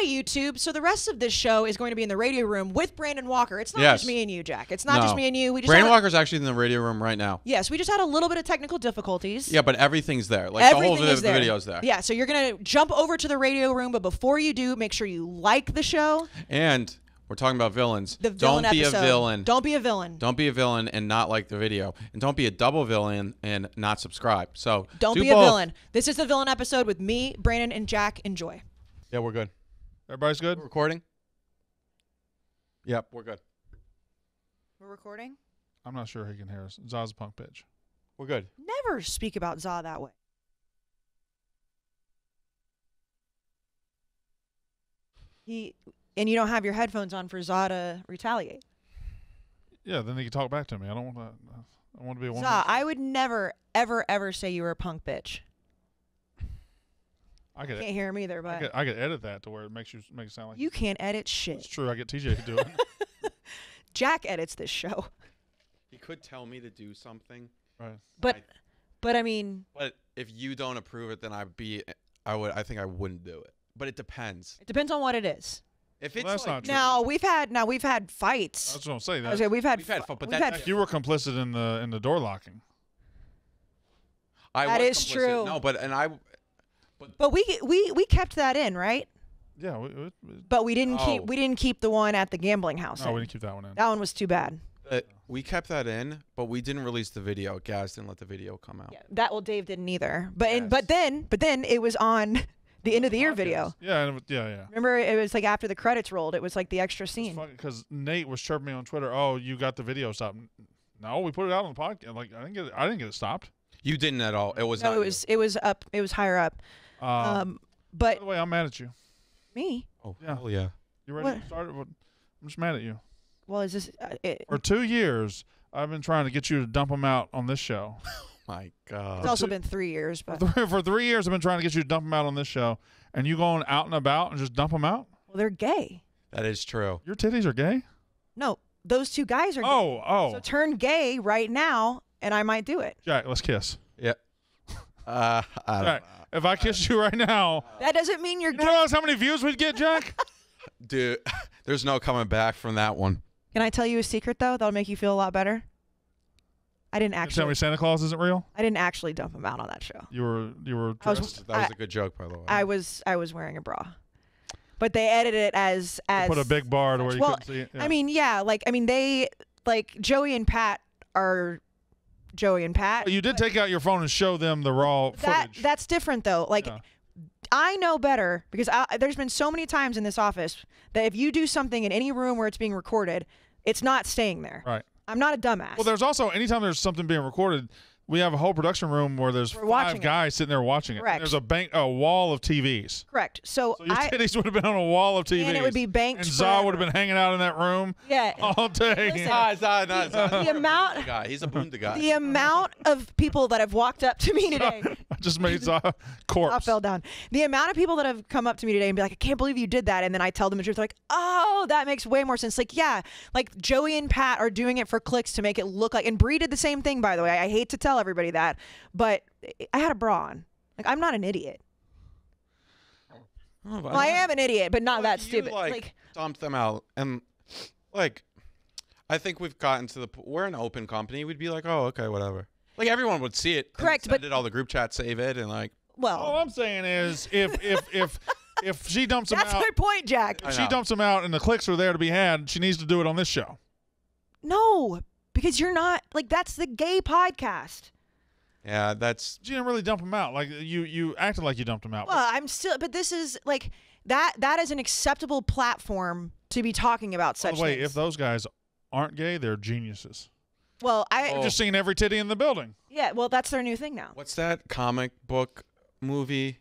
Hi, YouTube. So the rest of this show is going to be in the radio room with Brandon Walker. It's not just me and you, Jack. It's not just me and you. Brandon Walker's actually in the radio room right now. Yes, we just had a little bit of technical difficulties. Yeah, but everything's there. Like Everything the whole is there. video's there. Yeah, so you're going to jump over to the radio room, but before you do, make sure you like the show. And we're talking about villains. The villain Don't be episode. a villain. Don't be a villain. Don't be a villain and not like the video. And don't be a double villain and not subscribe. So don't be both. a villain. This is the villain episode with me, Brandon, and Jack. Enjoy. Yeah, we're good. Everybody's good? We're recording? Yep, we're good. We're recording? I'm not sure he can hear us. Za's a punk bitch. We're good. Never speak about Za that way. And you don't have your headphones on for Za to retaliate. Yeah, then he can talk back to me. I don't want to. I want to be a one. Za, I would never, ever, ever say you were a punk bitch. I can't hear him either, but I could edit that to where it makes it sound like you can't edit shit. It's true. I get TJ to do it. Jack edits this show. He could tell me to do something. Right. But I mean. But if you don't approve it, then I think I wouldn't do it. But it depends. It depends on what it is. If it's that's not true. Now we've had fights. That's what I'm saying. Okay, we've had fun, but you were complicit in the door locking. That is true. No, But we kept that in, right? Yeah. But we didn't keep the one at the gambling house. No, we didn't keep that one in. That one was too bad. We kept that in, but we didn't release the video. Gaz didn't let the video come out. Yeah, Dave didn't either. But then it was on the end of the year video. Yeah. Remember, it was like after the credits rolled. It was like the extra scene. Because Nate was chirping me on Twitter. Oh, you got the video stopped. No, we put it out on the podcast. Like I didn't get it stopped. You didn't at all. It was no. It was up. It was higher up. But by the way, I'm mad at you. Me? Oh hell yeah! You ready to start? I'm just mad at you. Well, is this for 2 years? I've been trying to get you to dump them out on this show. My God! It's also been 3 years, but for 3 years I've been trying to get you to dump them out on this show, and you going out and about and just dump them out? Well, they're gay. That is true. Your titties are gay? No, those two guys are gay. Oh. So turn gay right now, and I might do it. Jack, let's kiss. Yeah. I don't know. If I kiss you right now, that doesn't mean you're gay. You realize how many views we'd get, Jack? Dude, there's no coming back from that one. Can I tell you a secret though? That'll make you feel a lot better. I didn't actually. Tell me Santa Claus isn't real? I didn't actually dump him out on that show. You were dressed. That was a good joke, by the way. I was wearing a bra, but they edited it as put a big bar to where you couldn't see it. Yeah. I mean, they Joey and Pat are Joey and Pat. But you did take out your phone and show them the raw footage. That's different though. I know better because there's been so many times in this office that if you do something in any room where it's being recorded, it's not staying there. Right. I'm not a dumbass. Well, there's also anytime there's something being recorded, we have a whole production room where there's 5 guys sitting there watching it. Correct. There's a wall of TVs. Correct. So your titties would have been on a wall of TVs. And it would be banked. And Za would have been hanging out in that room all day. The amount. He's a bunda guy. The amount of people that have walked up to me today. I just made Za corpse. I fell down. The amount of people that have come up to me today and be like, I can't believe you did that. And then I tell them the truth. They're like, oh, that makes way more sense. Like, yeah, like Joey and Pat are doing it for clicks to make it look like. And Bree did the same thing, by the way. I hate to tell everybody that. But I had a bra on. Like, I'm not an idiot. Well, I am an idiot, but not that stupid. Like, dumped them out. And, I think we've gotten to we're an open company. We'd be like, oh, okay, whatever. Like, everyone would see it. Correct, but all the group chat save it, and all I'm saying is if she dumps them out. That's my point, Jack. If she dumps them out and the clicks are there to be had, she needs to do it on this show. No, because you're not, that's the gay podcast. Yeah, that's. You didn't really dump them out. Like you acted like you dumped them out. Well, I'm still, but this is that is an acceptable platform to be talking about such things. By the way, if those guys aren't gay, they're geniuses. Well, I've just seen every titty in the building. Yeah, well, that's their new thing now. What's that comic book movie?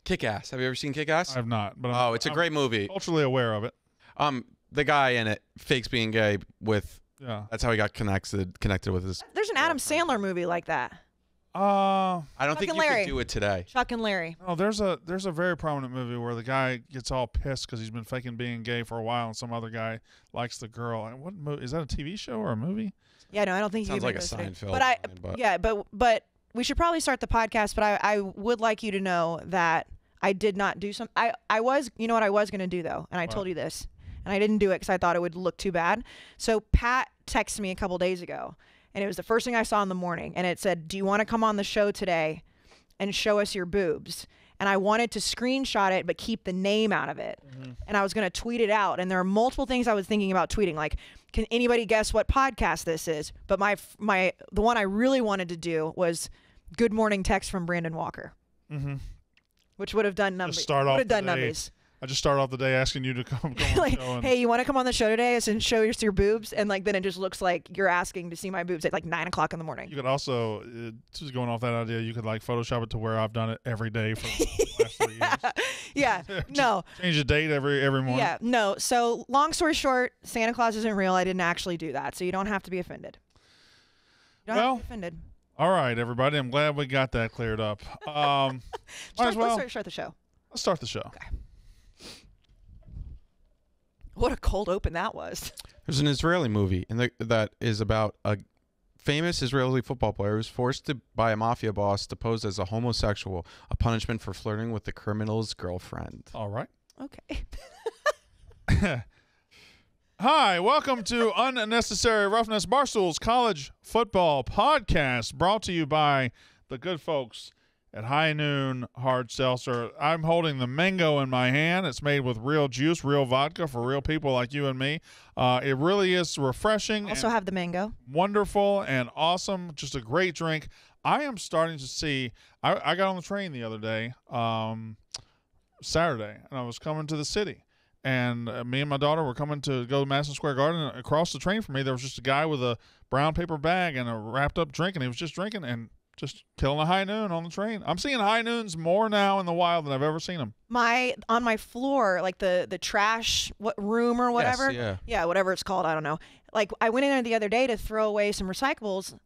Kick-Ass. Have you ever seen Kick-Ass? I have not. But it's a great movie. Culturally aware of it. The guy in it fakes being gay with. Yeah. That's how he got connected with his. There's an Adam Sandler movie like that. I don't think you could do it today. Chuck and Larry. Oh, there's a very prominent movie where the guy gets all pissed because he's been faking being gay for a while, and some other guy likes the girl. And what movie is that? A TV show or a movie? Yeah, no, I don't think sounds like a Seinfeld. But we should probably start the podcast. But I would like you to know that I did not do some. I was, you know what I was going to do though, and I told you this, and I didn't do it because I thought it would look too bad. So Pat texted me a couple days ago, and it was the first thing I saw in the morning, and it said, "Do you want to come on the show today and show us your boobs?" And I wanted to screenshot it, but keep the name out of it. And I was going to tweet it out. And there are multiple things I was thinking about tweeting. Like, can anybody guess what podcast this is? But the one I really wanted to do was Good Morning Text from Brandon Walker, which would have done numbers. I just started off the day asking you to come on like, the show. Hey, you want to come on the show today and show us your boobs? And like, then it just looks like you're asking to see my boobs at like 9 o'clock in the morning. You could also, just going off that idea, you could like Photoshop it to where I've done it every day for the last 3 years. Yeah. No. Change the date every morning. Yeah. No. So long story short, Santa Claus isn't real. I didn't actually do that. So you don't have to be offended. You don't have to be offended. All right, everybody. I'm glad we got that cleared up. Let's start the show. Let's start the show. Okay. What a cold open that was. There's an Israeli movie that is about a famous Israeli football player who was forced by a mafia boss to pose as a homosexual, a punishment for flirting with the criminal's girlfriend. All right. Okay. Hi, welcome to Unnecessary Roughness, Barstool's college football podcast, brought to you by the good folks at High Noon Hard Seltzer. I'm holding the mango in my hand. It's made with real juice, real vodka for real people like you and me. It really is refreshing. Also have the mango. Wonderful and awesome. Just a great drink. I am starting to see, I got on the train the other day, Saturday, and I was coming to the city. And me and my daughter were coming to go to Madison Square Garden. And across the train from me, there was just a guy with a brown paper bag and a wrapped up drink, and he was just drinking and just killing a high noon on the train. I'm seeing high noons more now in the wild than I've ever seen them. On my floor, like the trash room or whatever. Yes, yeah, whatever it's called. I don't know. Like I went in there the other day to throw away some recyclables.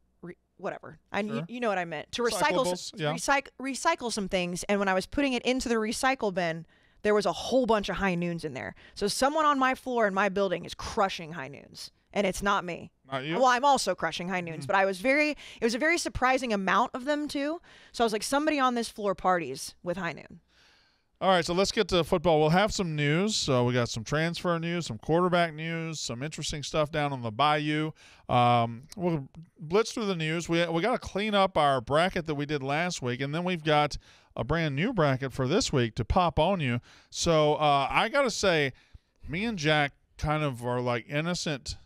Whatever. You know what I meant. To recycle some things. And when I was putting it into the recycle bin, there was a whole bunch of high noons in there. So someone on my floor in my building is crushing high noons. And it's not me. Not you? Well, I'm also crushing high noons, but it was a very surprising amount of them too. So I was like, somebody on this floor parties with high noon. All right, so let's get to football. We'll have some news. So we got some transfer news, some quarterback news, some interesting stuff down on the Bayou. We'll blitz through the news. We got to clean up our bracket that we did last week, and then we've got a brand new bracket for this week to pop on you. So I got to say, me and Jack kind of are like innocent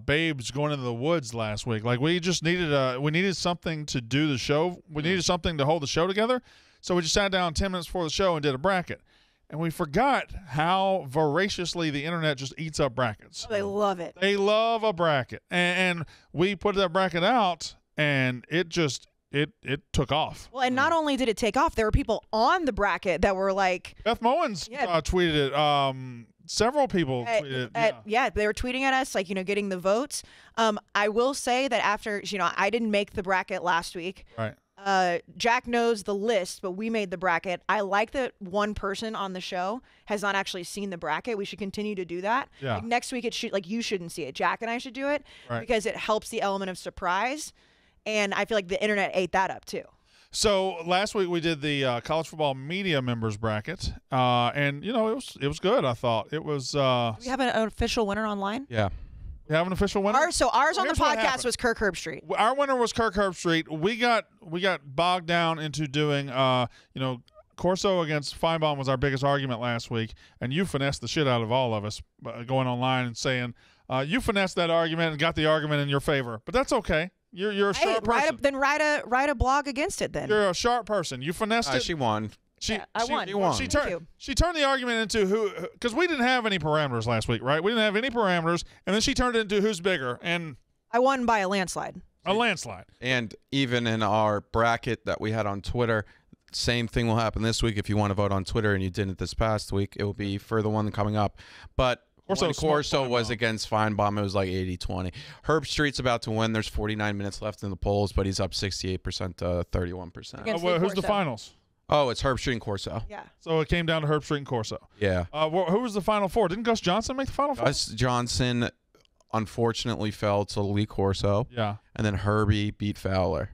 babes going into the woods last week. Like we just needed something to do the show. We needed something to hold the show together. So we just sat down 10 minutes before the show and did a bracket. And we forgot how voraciously the internet just eats up brackets. Oh, they love it. They love a bracket. And we put that bracket out, and it just it took off. Well, and not only did it take off, there were people on the bracket that were like Beth Mowens tweeted it. Several people tweeted it. They were tweeting at us, like, getting the votes. I will say that after, I didn't make the bracket last week. Right. Jack knows the list, but we made the bracket. I like that one person on the show has not actually seen the bracket. We should continue to do that. Yeah. Like next week, you shouldn't see it. Jack and I should do it because it helps the element of surprise. And I feel like the internet ate that up too. So last week we did the college football media members bracket, and it was good. I thought it was. Do we have an official winner online? Yeah. We have an official winner. Ours on the podcast was Kirk Herbstreit. Our winner was Kirk Herbstreit. We got bogged down into doing Corso against Finebaum was our biggest argument last week, and you finessed the shit out of all of us going online and saying you finessed that argument and got the argument in your favor. But that's okay. You're a sharp person. Then write a blog against it. Then you're a sharp person. You finessed it. She won. I won. She turned the argument into because we didn't have any parameters last week, right? We didn't have any parameters, and then she turned it into who's bigger, and I won by a landslide. A landslide. And even in our bracket that we had on Twitter, same thing will happen this week. If you want to vote on Twitter and you didn't this past week, it will be for the one coming up. But Corso was against Finebaum. It was like 80-20. Herbstreit's about to win. There's 49 minutes left in the polls, but he's up 68% to 31%. Who's the finals? Oh, it's Herbstreit and Corso. Yeah. So it came down to Herbstreit and Corso. Yeah. Who was the Final Four? Didn't Gus Johnson make the Final Four? Gus Johnson unfortunately fell to Lee Corso. Yeah. And then Herbie beat Fowler.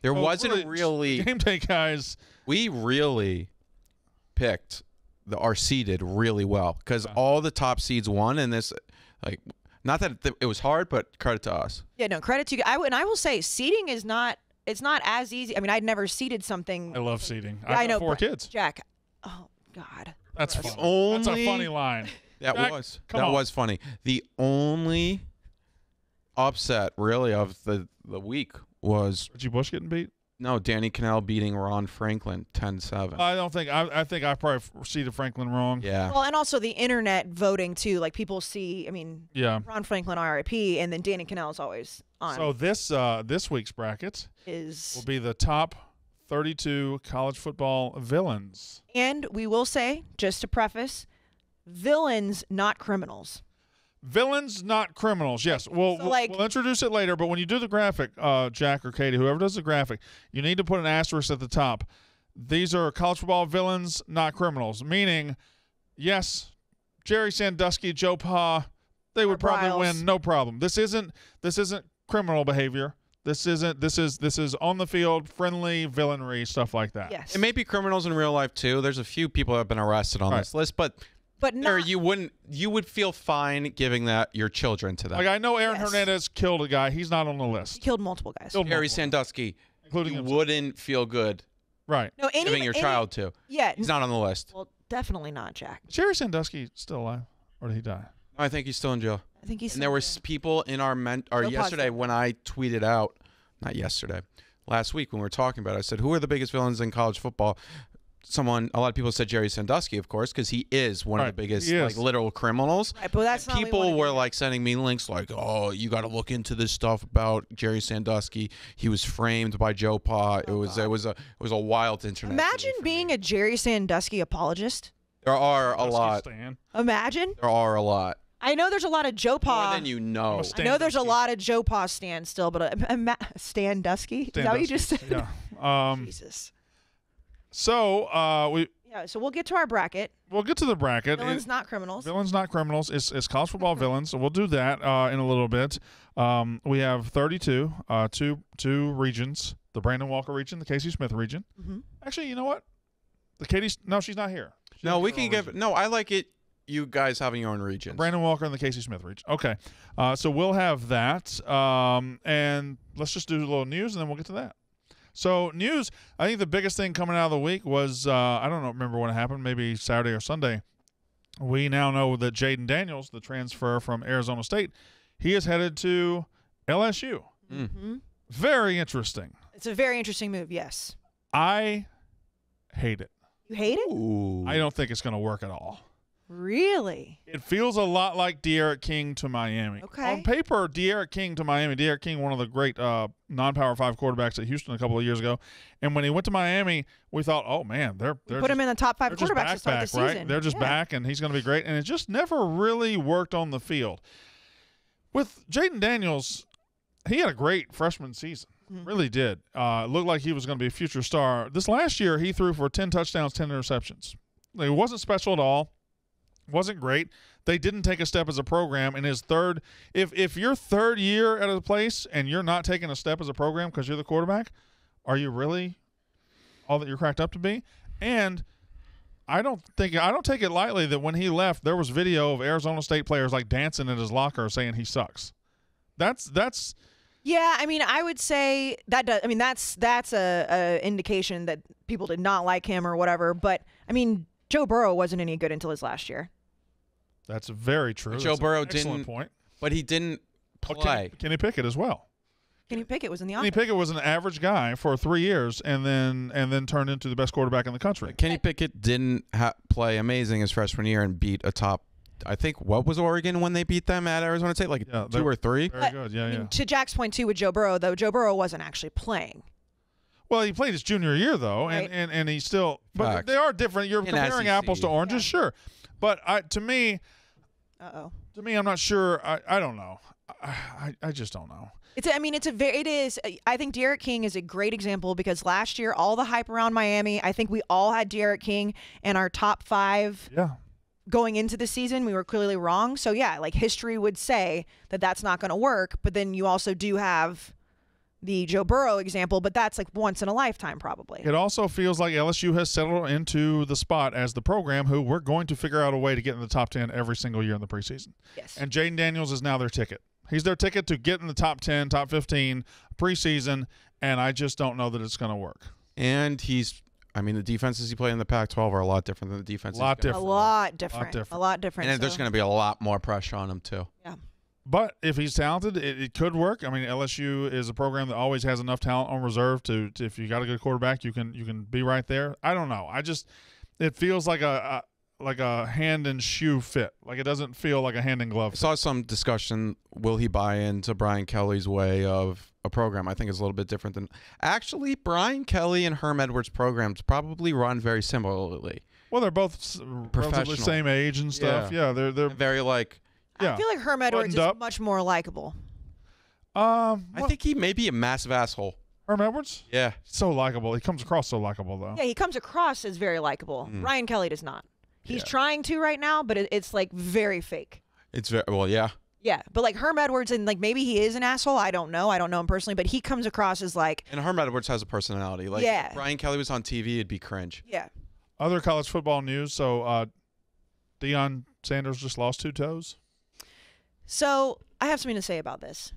There wasn't really game day guys. We really picked our seeded really well because all the top seeds won, and this not that it was hard, but credit to us. Yeah, no, credit to you. I will say seeding is not. It's not as easy. I mean, I'd never seeded something. I love seeding. Yeah, I know 4 kids. Jack. Oh God. That's funny. That's a funny line. That Jack, was funny. The only upset really of the week was Reggie Bush getting beat. No, Danny Cannell beating Ron Franklin 10-7. I don't think I think I probably seeded Franklin wrong. Yeah. Well, and also the internet voting too. Like people see. I mean, yeah. Ron Franklin RIP, and then Danny Cannell is always on. So this week's bracket will be the top 32 college football villains. And we will say, just to preface, villains, not criminals. Villains, not criminals. Yes, we'll introduce it later. But when you do the graphic, Jack or Katie, whoever does the graphic, you need to put an asterisk at the top. These are college football villains, not criminals. Meaning, yes, Jerry Sandusky, Joe Pa, they would probably win, no problem. This isn't criminal behavior. This is on the field, friendly villainry, stuff like that. Yes, it may be criminals in real life too. There's a few people that have been arrested on this list, but not, you would feel fine giving that your children to them. Like I know Aaron Hernandez killed a guy. He's not on the list. He killed multiple guys. Jerry Sandusky, including himself. Wouldn't feel good. Right. No, giving your child to. Yeah. He's not on the list. Well, definitely not, Jack. Is Jerry Sandusky still alive, or did he die? I think he's still in jail. I think he's. And there were people in our yesterday when I tweeted out, not yesterday, last week when we were talking about it, I said, who are the biggest villains in college football? A lot of people said Jerry Sandusky, of course, because he is one of the biggest literal criminals. Right, but that's not people were sending me links like, "Oh, you got to look into this stuff about Jerry Sandusky. He was framed by Joe Pa." It was a wild internet. Imagine being a Jerry Sandusky apologist. There are a lot. Imagine. There are a lot. I know there's a lot of Joe Pa. More than you know. I know there's a lot of Joe Pa stands still, but Sandusky? Is that what you just said? Yeah. Jesus. So so we'll get to our bracket. We'll get to the bracket. Villains, not criminals. Villains, not criminals. It's college football villains. So we'll do that in a little bit. We have 32, two regions: the Brandon Walker region, the Kayce Smith region. Mm-hmm. Actually, you know what? The Katie. No, she's not here. We can give. No, I like it. You guys having your own region. Brandon Walker and the Kayce Smith region. Okay, so we'll have that, and let's just do a little news, and then we'll get to that. So news, I think the biggest thing coming out of the week was, I don't remember when it happened, maybe Saturday or Sunday. We now know that Jayden Daniels, the transfer from Arizona State, he is headed to LSU. Mm-hmm. Very interesting. It's a very interesting move, yes. I hate it. You hate it? Ooh. I don't think it's going to work at all. Really? It feels a lot like De'Aaron King to Miami. Okay. On paper, De'Aaron King to Miami. De'Aaron King, one of the great non-Power 5 quarterbacks at Houston a couple of years ago. And when he went to Miami, we thought, oh, man, they're put him in the top 5 quarterbacks to start the season. Right? They're just back, and he's going to be great. And it just never really worked on the field. With Jayden Daniels, he had a great freshman season. Mm-hmm. Really did. Looked like he was going to be a future star. This last year, he threw for 10 touchdowns, 10 interceptions. It wasn't special at all. Wasn't great. They didn't take a step as a program. In his third, if your third year at a place and you're not taking a step as a program because you're the quarterback, are you really all that you're cracked up to be? And I don't take it lightly that when he left, there was video of Arizona State players dancing in his locker saying he sucks. That's. Yeah, I mean, I would say that does. I mean, that's a indication that people did not like him or whatever. But I mean, Joe Burrow wasn't any good until his last year. That's very true. Joe Burrow didn't. Point. But he didn't play. Kenny Pickett as well. Kenny Pickett was in the Kenny Pickett was an average guy for 3 years, and then turned into the best quarterback in the country. Kenny Pickett didn't play amazing his freshman year and beat a top. I think what was Oregon when they beat them at Arizona State, 2 or 3. Very good. Yeah, yeah. To Jack's point too with Joe Burrow, though, Joe Burrow wasn't actually playing. Well, he played his junior year though, right. and he still. But Facts. they are different. You're comparing apples to oranges, sure. But to me, I'm not sure. I don't know. I just don't know. It is. I think De'Aaron King is a great example because last year, all the hype around Miami, I think we all had De'Aaron King in our top 5. Yeah. Going into the season, we were clearly wrong. So yeah, history would say that that's not going to work. But then you also do have the Joe Burrow example, but that's like once in a lifetime probably. It also feels like LSU has settled into the spot as the program who we're going to figure out a way to get in the top 10 every single year in the preseason. Yes. And Jayden Daniels is now their ticket. He's their ticket to get in the top 10, top 15 preseason, and I just don't know that it's going to work. And the defenses he played in the Pac-12 are a lot different than the defenses. A lot different. And there's going to be a lot more pressure on him too. Yeah. But if he's talented, it could work. I mean, LSU is a program that always has enough talent on reserve to if you got a good quarterback, you can be right there. I don't know. It feels like a hand and shoe fit. Like it doesn't feel like a hand and glove fit. I saw some discussion, will he buy into Brian Kelly's way of a program? I think it's a little bit different than actually Brian Kelly and Herm Edwards' programs probably run very similarly. Well, they're both relatively same age and stuff. Yeah, they're very like. Yeah. I feel like Herm Edwards is much more likable. I think he may be a massive asshole. Herm Edwards? Yeah. So likable. He comes across so likable, though. Yeah, he comes across as very likable. Ryan Kelly does not. He's trying to right now, but it's like very fake. It's very, well, yeah. Yeah, but like Herm Edwards, and like maybe he is an asshole. I don't know. I don't know him personally, but he comes across as like. And Herm Edwards has a personality. Like if Brian Kelly was on TV, it'd be cringe. Yeah. Other college football news. So Deion Sanders just lost 2 toes. So I have something to say about this.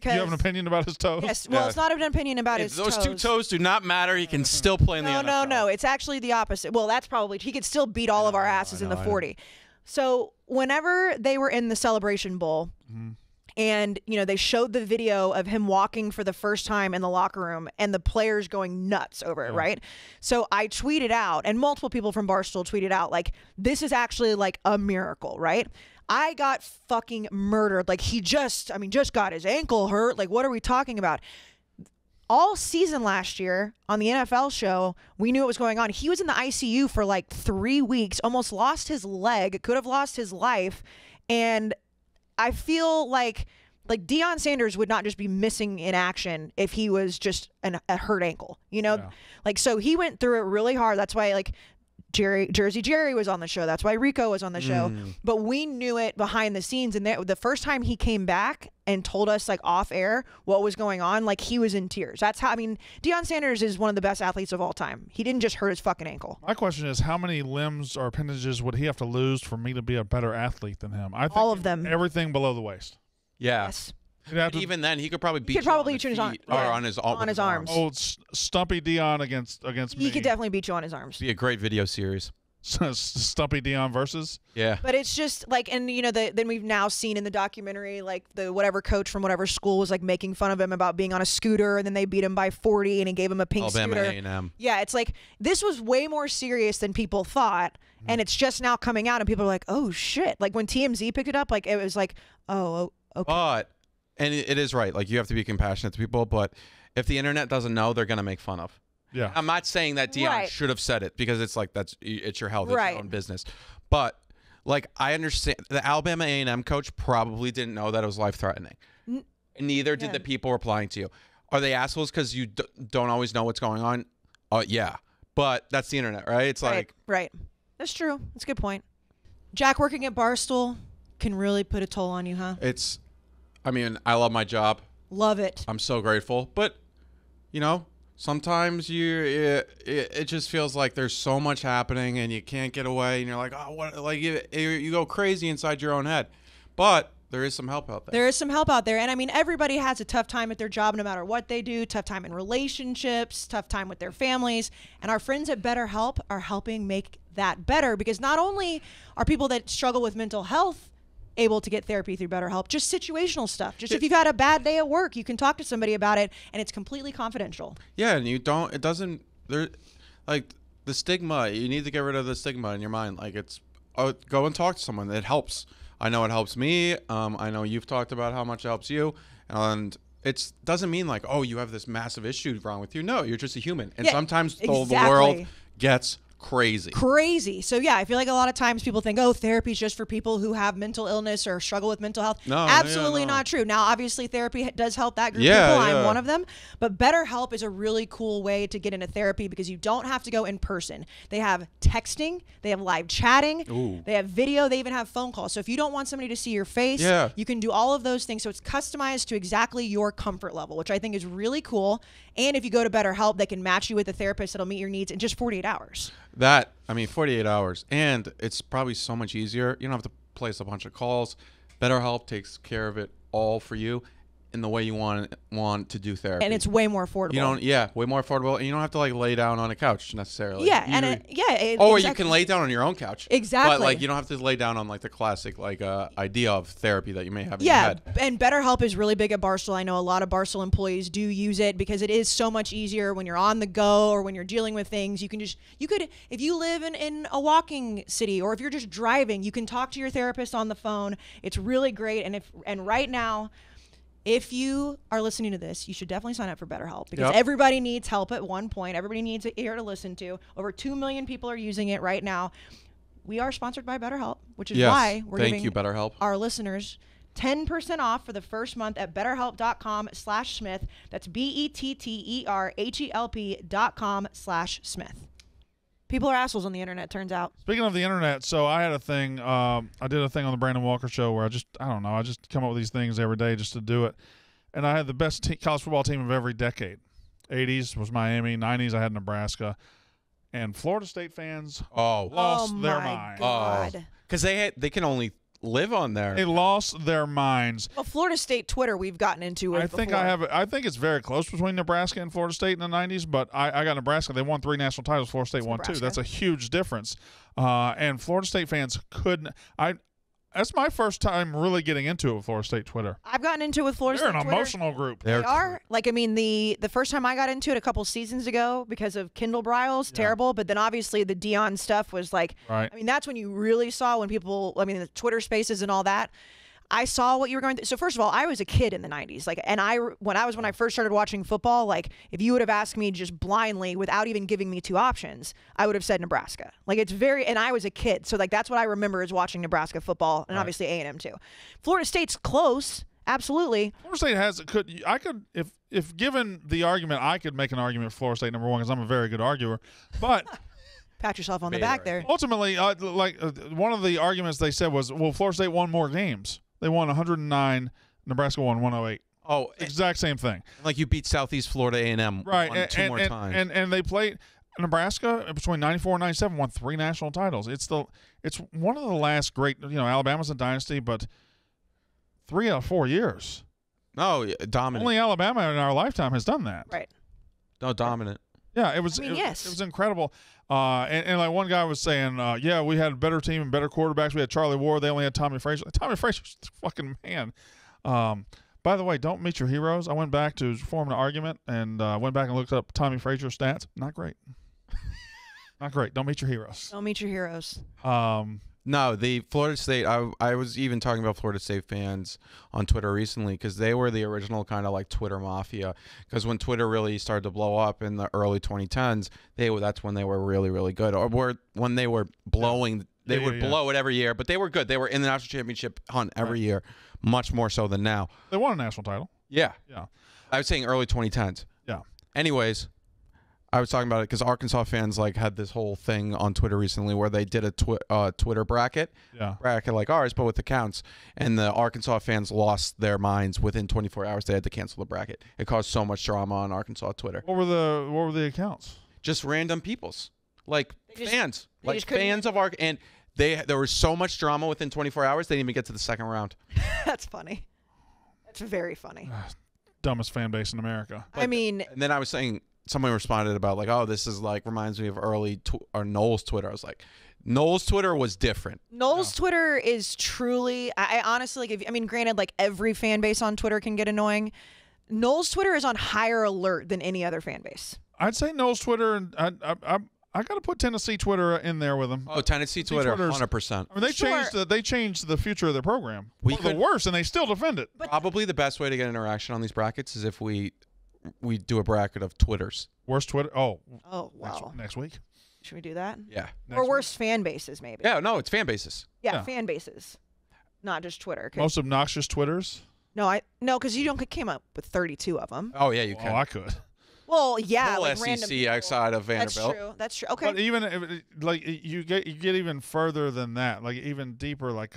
You have an opinion about his toes? Yes. Well, it's not an opinion about his toes. Those 2 toes do not matter. He can still play in the NFL. No. It's actually the opposite. Well, that's probably he could still beat all of our asses in the 40. So whenever they were in the Celebration Bowl, and they showed the video of him walking for the first time in the locker room, and the players going nuts over it, right? So I tweeted out, and multiple people from Barstool tweeted out, like, this is actually like a miracle, right? I got fucking murdered. Like he just got his ankle hurt. Like what are we talking about? All season last year on the NFL show, we knew what was going on. He was in the ICU for like 3 weeks, almost lost his leg, could have lost his life. And I feel like Deion Sanders would not just be missing in action if he was just a hurt ankle, Like, so he went through it really hard. That's why Jersey Jerry was on the show. That's why Rico was on the show. But we knew it behind the scenes. And the first time he came back and told us like off air what was going on, like he was in tears. That's how, Deion Sanders is one of the best athletes of all time. He didn't just hurt his fucking ankle. My question is, how many limbs or appendages would he have to lose for me to be a better athlete than him? I think all of them. Everything below the waist. Yeah. Yes. Even then, he could probably beat you on his arms. Oh, Stumpy Deion against me. He could definitely beat you on his arms. Be a great video series. Stumpy Deion versus. Yeah. But it's just like, and then we've now seen in the documentary, like the whatever coach from whatever school was like making fun of him about being on a scooter, and then they beat him by 40, and he gave him a pink Alabama scooter. A&M. Yeah, it's like this was way more serious than people thought, and it's just now coming out, and people are like, oh shit! Like when TMZ picked it up, like it was like, oh, okay. But. And it is right. Like, you have to be compassionate to people, but if the internet doesn't know, they're going to make fun of. Yeah. I'm not saying that Deion should have said it, because it's like it's your health, it's your own business. But like, I understand the Alabama A&M coach probably didn't know that it was life-threatening. Neither did the people replying to you. Are they assholes because you don't always know what's going on? Yeah. But that's the internet, right? It's right. That's true. That's a good point. Jack, working at Barstool can really put a toll on you, huh? I love my job. Love it. I'm so grateful. But, sometimes it just feels like there's so much happening and you can't get away, and you're like, oh, what? Like you go crazy inside your own head. But there is some help out there. There is some help out there. And everybody has a tough time at their job no matter what they do, tough time in relationships, tough time with their families. And our friends at BetterHelp are helping make that better, because not only are people that struggle with mental health able to get therapy through BetterHelp, just situational stuff. Just if you've had a bad day at work, you can talk to somebody about it, and it's completely confidential. Yeah, and the stigma, you need to get rid of the stigma in your mind. Like, go and talk to someone. It helps. I know it helps me. I know you've talked about how much it helps you, and it doesn't mean like, oh, you have this massive issue wrong with you. No, you're just a human, and sometimes the world gets crazy. Crazy. So yeah, I feel like a lot of times people think, oh, therapy is just for people who have mental illness or struggle with mental health. No, absolutely no. not true. Now, obviously, therapy does help that group of people. I'm one of them. But BetterHelp is a really cool way to get into therapy because you don't have to go in person. They have texting, they have live chatting, they have video, they even have phone calls. So if you don't want somebody to see your face, you can do all of those things. So it's customized to exactly your comfort level, which I think is really cool. And if you go to BetterHelp, they can match you with a therapist that'll meet your needs in just 48 hours. 48 hours. And it's probably so much easier. You don't have to place a bunch of calls. BetterHelp takes care of it all for you in the way you want to do therapy. And it's way more affordable. Way more affordable. And you don't have to like lay down on a couch necessarily. Or you can lay down on your own couch. Exactly. But like you don't have to lay down on like the classic like idea of therapy that you may have in your head. And BetterHelp is really big at Barstool. I know a lot of Barstool employees do use it because it is so much easier when you're on the go or when you're dealing with things. You could if you live in a walking city or if you're just driving, you can talk to your therapist on the phone. It's really great. And right now, if you are listening to this, you should definitely sign up for BetterHelp because everybody needs help at one point. Everybody needs an ear to listen to. Over 2 million people are using it right now. We are sponsored by BetterHelp, which is why we're giving BetterHelp. Our listeners 10% off for the first month at betterhelp.com/Smith. That's BetterHelp.com/Smith. People are assholes on the internet, turns out. Speaking of the internet, so I had a thing. I did a thing on the Brandon Walker show where I just come up with these things every day just to do it. And I had the best college football team of every decade. 80s was Miami. 90s I had Nebraska. And Florida State fans lost their minds. Because they can only live on there. They lost their minds. Well, Florida State Twitter we've gotten into it before. I think it's very close between Nebraska and Florida State in the 90s, but I got Nebraska. They won 3 national titles. Florida State won 2. That's a huge difference. And Florida State fans couldn't that's my first time really getting into it with Florida State Twitter. I've gotten into it with Florida State Twitter. They're an emotional group. They are. Like, I mean, the first time I got into it a couple seasons ago because of Kindle Bryles, terrible. But then obviously the Dion stuff was like, I mean, that's when you really saw when people, the Twitter spaces and all that. I saw what you were going through. So first of all, I was a kid in the 90s. When I first started watching football, like if you would have asked me just blindly without even giving me 2 options, I would have said Nebraska. And I was a kid. So that's what I remember is watching Nebraska football and obviously A&M too. Florida State's close. Absolutely. Florida State if given the argument, I could make an argument for Florida State number 1 because I'm a very good arguer. But pat yourself on the back there. Ultimately, one of the arguments they said was, well, Florida State won more games. They won 109. Nebraska won 108. Oh, exact same thing. Like you beat Southeast Florida A&M right, 2 more times. And they played Nebraska between 94 and 97 won 3 national titles. It's one of the last great. Alabama's a dynasty, but 3 out of 4 years. No, dominant. Only Alabama in our lifetime has done that. Right. No, dominant. Yeah, it was. Yes. It was incredible. And like one guy was saying, we had a better team and better quarterbacks. We had Charlie Ward. They only had Tommy Frazier. Tommy Frazier's the fucking man. By the way, don't meet your heroes. I went back to form an argument and went back and looked up Tommy Frazier's stats. Not great. Not great. Don't meet your heroes. Don't meet your heroes. No, the Florida State, I was even talking about Florida State fans on Twitter recently because they were the original kind of like Twitter mafia. Because when Twitter really started to blow up in the early 2010s, that's when they were really, really good. Or when they were blowing, they would blow it every year, but they were good. They were in the national championship hunt every year, much more so than now. They won a national title. Yeah. Yeah. I was saying early 2010s. Yeah. Anyways, I was talking about it because Arkansas fans had this whole thing on Twitter recently where they did a Twitter bracket like ours, but with accounts, and the Arkansas fans lost their minds within 24 hours. They had to cancel the bracket. It caused so much drama on Arkansas Twitter. What were the accounts? Just random people's fans, fans of and there was so much drama within 24 hours. They didn't even get to the second round. That's funny. That's very funny. Dumbest fan base in America. And then I was saying. Someone responded about this is reminds me of early or Noel's Twitter. I was like, Noel's Twitter was different. Noel's Twitter is truly. I honestly granted, every fan base on Twitter can get annoying. Noel's Twitter is on higher alert than any other fan base. I'd say Noel's Twitter, and I got to put Tennessee Twitter in there with them. Oh, Tennessee Twitter, 100%. I mean, they changed the future of their program. The worst, and they still defend it. Probably the best way to get interaction on these brackets is if we do a bracket of Twitters. Worst Twitter? Oh, wow. Next week. Should we do that? Yeah. Or worst fan bases, maybe. Yeah, no, it's fan bases. Yeah, fan bases, not just Twitter. Most obnoxious Twitters? No, because you came up with 32 of them. Oh, yeah, you can. Oh, I could. Well, yeah, Whole like SEC random people. outside of Vanderbilt. That's true. Okay. But even like you get even further than that, like even deeper, like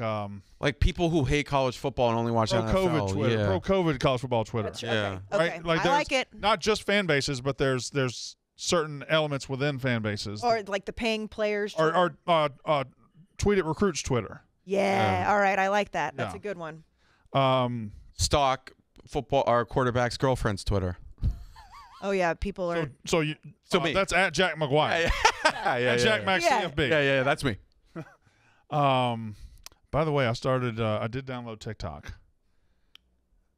people who hate college football and only watch pro NFL. COVID Twitter, Yeah. pro COVID college football Twitter. That's true. Yeah. Okay. Right? Like I like it. Not just fan bases, but there's certain elements within fan bases. Or like the paying players. Or tweet at recruits Twitter. Yeah. All right. I like that. That's Yeah. a good one. Stock football or quarterback's girlfriend's Twitter. Oh yeah, people are. So me. that's at Jack McGuire. Yeah, Jack Max Yeah. CFB. Yeah, that's me. By the way, I did download TikTok.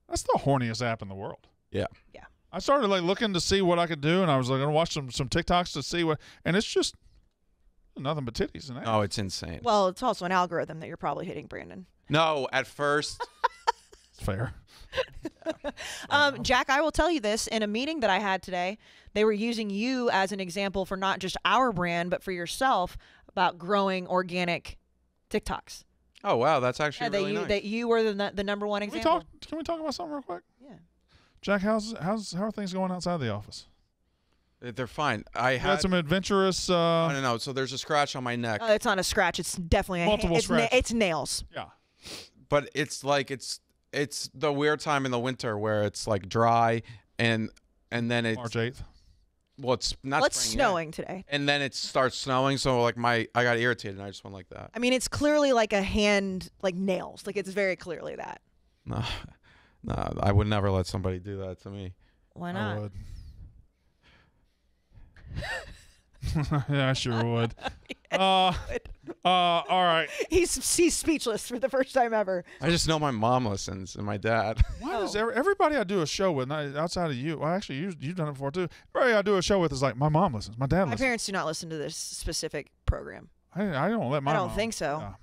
That's the horniest app in the world. Yeah. Yeah. I started looking to see what I could do, and I was going to watch some TikToks to see and it's just nothing but titties and ass. Oh, it's insane. Well, it's also an algorithm that you're probably hitting, Brandon. No, at first. It's fair. Jack, I will tell you this. In a meeting that I had today, they were using you as an example for not just our brand, but for yourself about growing organic TikToks. Oh, wow, that's actually really nice. That you were the number one example. Can we talk about something real quick? Yeah. Jack, how are things going outside the office? They're fine. I You had some adventurous. I don't know. So there's a scratch on my neck, It's not a scratch. It's definitely Multiple scratches. It's nails. Yeah. but it's like it's the weird time in the winter where it's like dry and then it's March 8th. well, it's not. It's spring yet. snowing today. And then it starts snowing, so like I got irritated and I just went like that. I mean, it's clearly like a hand, like nails. Like it's very clearly that. No, I would never let somebody do that to me. Why I not? would. Yeah, I sure would. All right. He's speechless for the first time ever. I just know my mom listens and my dad. Why does everybody I do a show with, outside of you, well, actually, you've done it before too. Everybody I do a show with is like, my mom listens, my dad My listens. parents do not listen to this specific program. I don't let my I don't mom. think so. Yeah.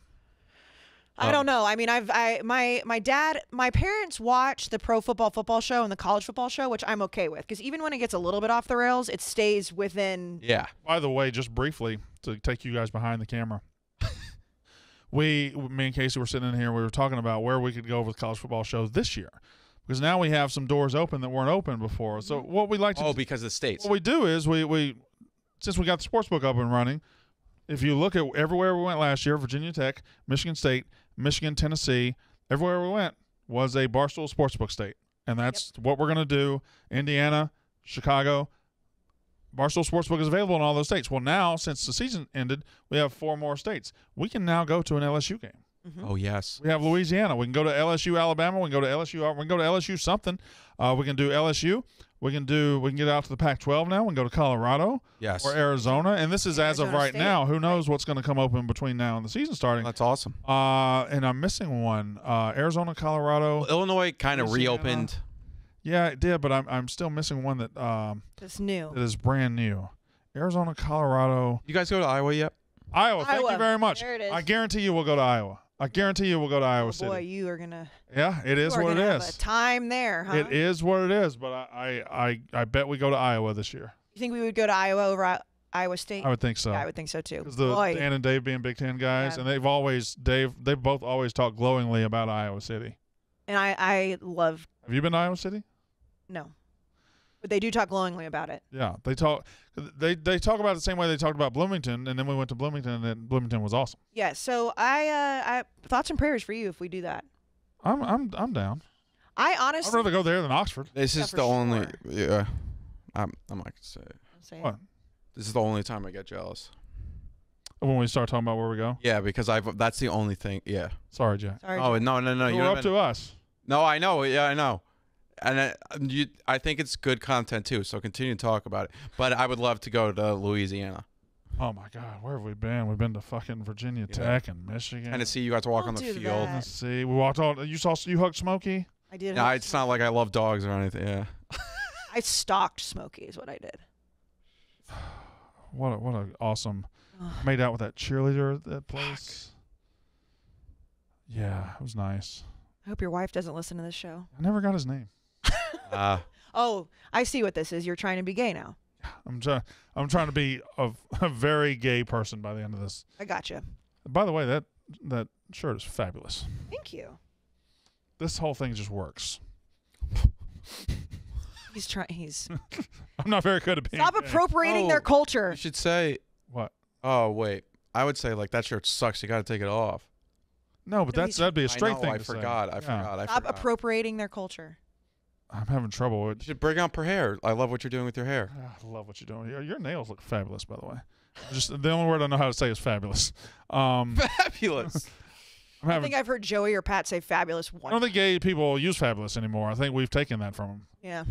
I don't know. I mean, my parents watch the pro football show and the college football show, which I'm okay with, because even when it gets a little bit off the rails, it stays within. Yeah. By the way, just briefly to take you guys behind the camera, me and Kayce were sitting in here. We were talking about where we could go with college football shows this year, because now we have some doors open that weren't open before. So what we like to because of the states. what we do is we since we got the sportsbook up and running, if you look at everywhere we went last year, Virginia Tech, Michigan State, Michigan, Tennessee, everywhere we went was a Barstool Sportsbook state. And that's what we're going to do. Indiana, Chicago, Barstool Sportsbook is available in all those states. Well, now, since the season ended, we have 4 more states. We can now go to an LSU game. Oh, yes. We have Louisiana. We can go to LSU, Alabama. We can go to LSU something. We can do LSU. We can get out to the Pac-12 now. We can go to Colorado. Yes. Or Arizona. And this is as of Arizona right State. now. Who knows what's going to come open between now and the season starting. That's awesome. And I'm missing one. Arizona, Colorado. Well, Illinois kind of Louisiana. reopened. Yeah, it did, but I'm still missing one that It's new. that is brand new. Arizona, Colorado, You guys go to Iowa yet? Iowa. Thank you Iowa. very much. There it is. I guarantee you we'll go to Iowa. Iowa Oh City. boy, you are gonna. Yeah, it is you are what it gonna have is. a time there, huh? It is what it is, but I bet we go to Iowa this year. You think we would go to Iowa over Iowa State? I would think so. Yeah, I would think so too. Because Boy, Dan and Dave being Big Ten guys, Yeah. and they've both always talked glowingly about Iowa City. and I love Have you been to Iowa City? no, but they do talk glowingly about it. Yeah, they talk about it the same way they talked about Bloomington, and then we went to Bloomington, and Bloomington was awesome. Yeah, so I thoughts and prayers for you if we do that. I'm down. I I'd honestly rather go there than Oxford. This Yeah, is for the only. sure. Yeah. I'm not going to say it. I'm saying- What? This is the only time I get jealous. When we start talking about where we go. Yeah, because that's the only thing. Yeah. Sorry, Jack. Sorry, Oh, Jack. no. You You're were up to us. No, I know. Yeah, I know. And I think it's good content too. So continue to talk about it. But I would love to go to Louisiana. Oh my God, where have we been? We've been to fucking Virginia Yeah. Tech and Michigan. Tennessee, you got to walk Don't on the do field. that. Tennessee. We walked all. You hugged Smokey. I did. No, have it's not like I love dogs or anything. Yeah. I stalked Smokey is what I did. What a awesome. Made out with that cheerleader at that place. Yeah, it was nice. I hope your wife doesn't listen to this show. I never got his name. Oh, I see what this is. You're trying to be gay now. I'm trying to be a very gay person by the end of this. I gotcha. By the way, that shirt is fabulous. Thank you. This whole thing just works. He's trying. He's. I'm not very good at being. Stop gay. appropriating their culture. You should say What? Oh wait, I would say like that shirt sucks. You got to take it off. No, but that'd be a straight thing I to say. forgot. I Stop forgot. appropriating their culture. I'm having trouble with. You should bring out her hair. I love what you're doing with your hair. I love what you're doing. Your nails look fabulous, by the way. Just the only word I know how to say is fabulous. Fabulous. I'm I having, think I've heard Joey or Pat say fabulous I once. don't think gay people use fabulous anymore. I think we've taken that from them. Yeah.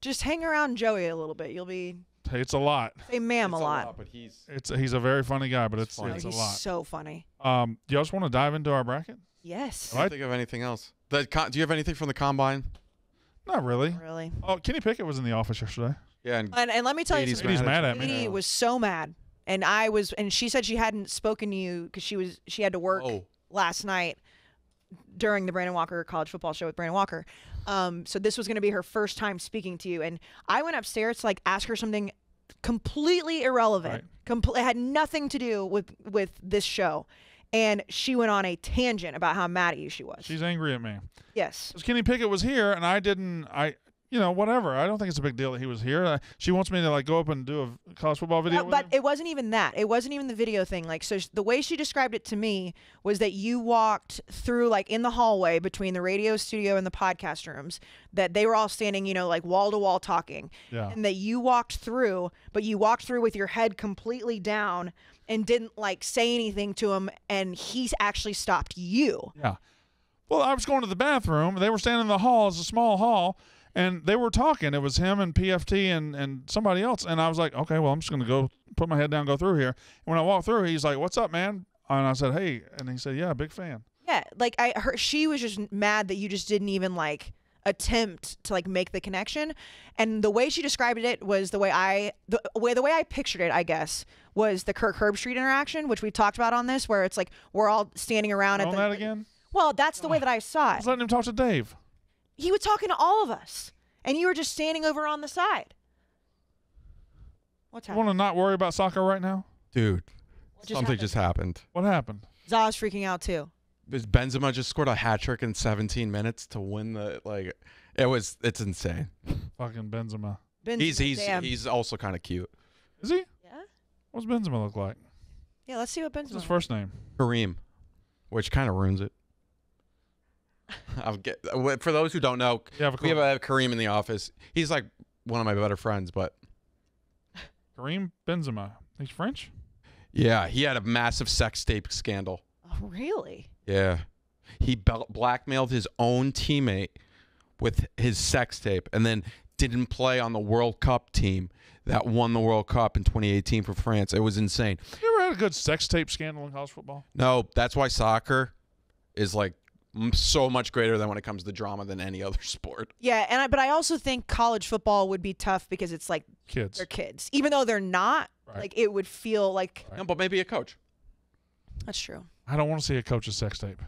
Just hang around Joey a little bit. You'll be Hey, it's a lot. say ma'am It's a lot. but he's He's a very funny guy, but it's funny. a He's lot. so funny. Do y'all just want to dive into our bracket? Yes. I don't think of anything else. Do you have anything from the combine? Not really. Really. Oh, Kenny Pickett was in the office yesterday. Yeah, and And let me tell you Katie's something. He's mad at me. Katie was so mad, and and she said she hadn't spoken to you because she had to work last night during the Brandon Walker college football show with Brandon Walker. So this was going to be her first time speaking to you, and I went upstairs to like ask her something completely irrelevant. It had nothing to do with this show, and she went on a tangent about how mad at you she was. She's angry at me. Yes. Because Kenny Pickett was here, and whatever. I don't think it's a big deal that he was here. She wants me to like go up and do a college football video with But him. it wasn't even that. It wasn't even the video thing. Like, so the way she described it to me was that you walked through, like, in the hallway between the radio studio and the podcast rooms, that they were all standing, like wall to wall talking. Yeah. And that you walked through, but you walked through with your head completely down and didn't like say anything to him. And he's actually stopped you. Yeah. Well, I was going to the bathroom. They were standing in the hall. It's a small hall. And they were talking. It was him and PFT and somebody else. And I was like, okay, well, I'm just going to go put my head down, go through here. And when I walked through, he's like, what's up, man? And I said, hey. And he said, yeah, big fan. Yeah. Like, she was just mad that you just didn't even like attempt to like make the connection. And the way she described it was the way I pictured it, I guess, was the Kirk Herbstreit interaction, which we talked about on this, where it's like we're all standing around On that again? Well, that's the way that I saw I it. was letting him talk to Dave. He was talking to all of us, and you were just standing over on the side. What's You happening? want to not worry about soccer right now? dude, just something happened? just happened. What happened? Za's freaking out too. Benzema just scored a hat trick in 17 minutes to win the it's insane. Fucking Benzema. Damn. He's also kind of cute. Is he? Yeah. What's Benzema look like? Yeah. Let's see what What's his Benzema. first name? Kareem, which kind of ruins it. For those who don't know, You have a we clue. have a Kareem in the office. He's like one of my better friends, but Kareem Benzema. He's French? yeah, he had a massive sex tape scandal. Oh, really? Yeah, he blackmailed his own teammate with his sex tape, and then didn't play on the World Cup team that won the World Cup in 2018 for France. It was insane. You ever had a good sex tape scandal in college football? No, that's why soccer is like so much greater than when it comes to drama than any other sport. Yeah, but I also think college football would be tough because it's like Kids. they're kids, even though they're not. Right. Like it would feel like No, but maybe a coach. that's true. I don't want to see a coach's sex tape.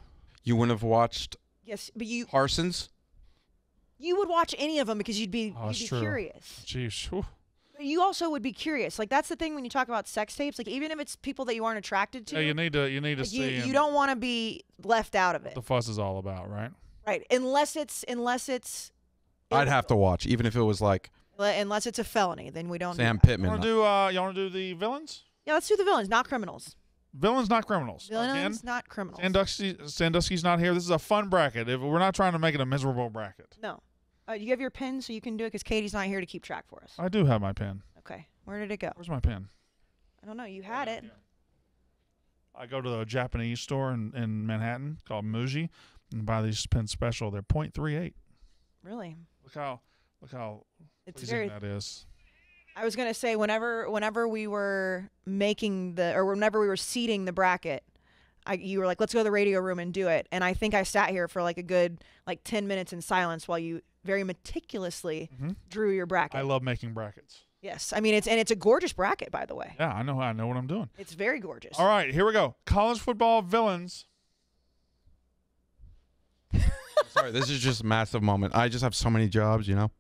You wouldn't have watched Yes, but you Parsons? would watch any of them because you'd be Oh, that's true. curious. Jeez. Whew. But you also would be curious. Like that's the thing when you talk about sex tapes. Like even if it's people that you aren't attracted to, Yeah, you need to like, see you don't want to be left out of what it, the fuss is all about, right? right? Unless it's I'd have to watch, even if it was like unless it's a felony, then we don't. Sam do that. Pittman. You want to do the villains? Yeah, let's do the villains, not criminals. Villains, not criminals. Villains, Again, not criminals. Sandusky's not here. This is a fun bracket. We're not trying to make it a miserable bracket. No. You have your pen so you can do it because Katie's not here to keep track for us. I do have my pen. Okay. Where did it go? Where's my pen? I don't know. You had it. I go to the Japanese store in Manhattan called Muji and buy these pens special. They're .38. Really? Look how It's pleasing very. that is. I was gonna say whenever we were making whenever we were seating the bracket, you were like, let's go to the radio room and do it. And I think I sat here for like a good 10 minutes in silence while you very meticulously drew your bracket. I love making brackets. Yes, I mean it's a gorgeous bracket, by the way. Yeah, I know what I'm doing. It's very gorgeous. All right, here we go. College football villains. Sorry, this is just a massive moment. I just have so many jobs, you know?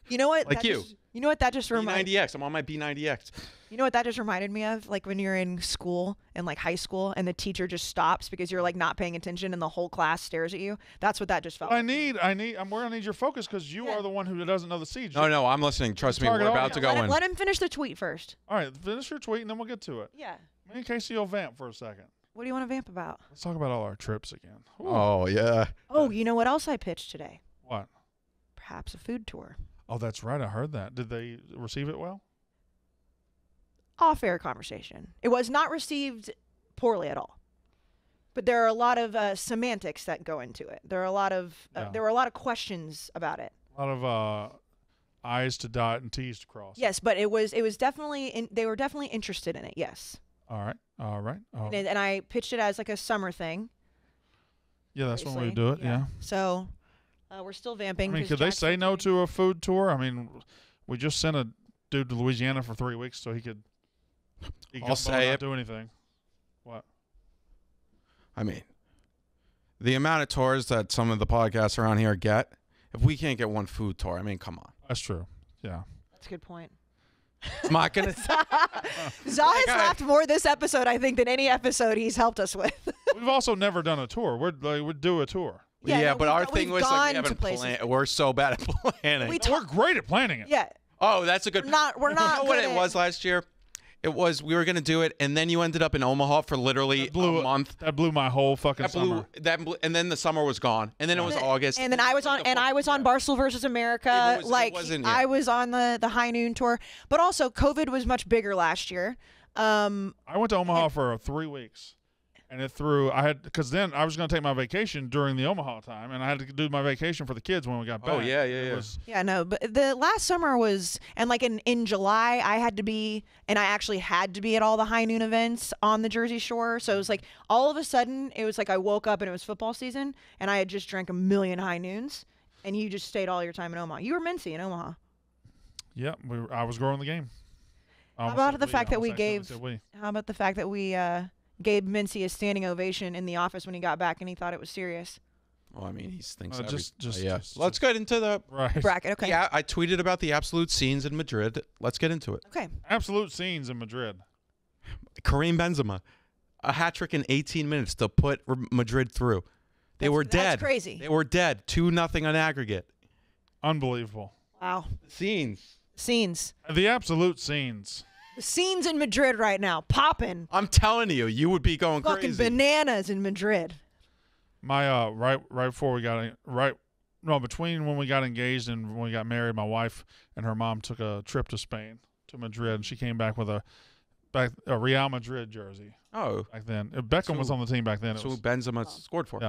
You know what? Like you. You know what that just reminded? B90X. I'm on my B90X. You know what that just reminded me of? Like when you're in school, in like high school, and the teacher just stops because you're like not paying attention, and the whole class stares at you. That's what that just felt. I'm where I need your focus because you are the one who doesn't know the seeds. No, I'm listening. Trust me, we're about to go in. Let him finish the tweet first. All right, finish your tweet and then we'll get to it. Yeah. Me and Kayce will vamp for a second. What do you want to vamp about? Let's talk about all our trips again. Ooh. Oh yeah. Oh, you know what else I pitched today? What? Perhaps a food tour. Oh, that's right. I heard that. Did they receive it well? Off-air conversation. It was not received poorly at all. But there are a lot of semantics that go into it. There were a lot of questions about it. A lot of I's to dot and T's to cross. Yes, but it was definitely they were definitely interested in it. Yes. All right. And I pitched it as like a summer thing. Yeah, that's obviously. when we do it. Yeah. So we're still vamping. I mean, could they say no to a food tour? I mean, we just sent a dude to Louisiana for 3 weeks so he could I'll say not it. do anything. What? I mean, the amount of tours that some of the podcasts around here get, if we can't get one food tour, I mean, come on. That's true. Yeah. That's a good point. I'm not gonna. Zah has laughed more this episode, I think, than any episode he's helped us with. We've also never done a tour. We'd do a tour. Yeah, no, but our thing was like we haven't planned. We're so bad at planning. We're great at planning it. Yeah. Oh, that's a good. We're not. You know what it was last year? It was we were gonna do it, and then you ended up in Omaha for literally a month. That blew my whole fucking summer. And then the summer was gone, and then it was August. And then I was on Barstool versus America. I was on the High Noon tour, but also COVID was much bigger last year. I went to Omaha for 3 weeks, and because then I was going to take my vacation during the Omaha time, and I had to do my vacation for the kids when we got back. Oh yeah. No, but the last summer was, and like in July, I actually had to be at all the High Noon events on the Jersey Shore. So it was like all of a sudden, it was like I woke up and it was football season, and I had just drank a million High Noons, and you just stayed all your time in Omaha. You were Mincy in Omaha. Yeah, I was growing the game. How about the fact that we gave Mincy a standing ovation in the office when he got back, and he thought it was serious? Well, I mean, he thinks Let's get into the bracket. Okay. Yeah, I tweeted about the absolute scenes in Madrid. Let's get into it. Okay. Absolute scenes in Madrid. Karim Benzema, a hat trick in 18 minutes to put Madrid through. They were dead. That's crazy. They were dead. 2-0 on aggregate. Unbelievable. Wow. Scenes. The absolute scenes. The scenes in Madrid right now, popping. I'm telling you, you would be going fucking crazy. Bananas in Madrid. My right before we got between when we got engaged and when we got married, my wife and her mom took a trip to Spain, to Madrid, and she came back with a Real Madrid jersey. Oh, back then Beckham was on the team back then. So Benzema scored for.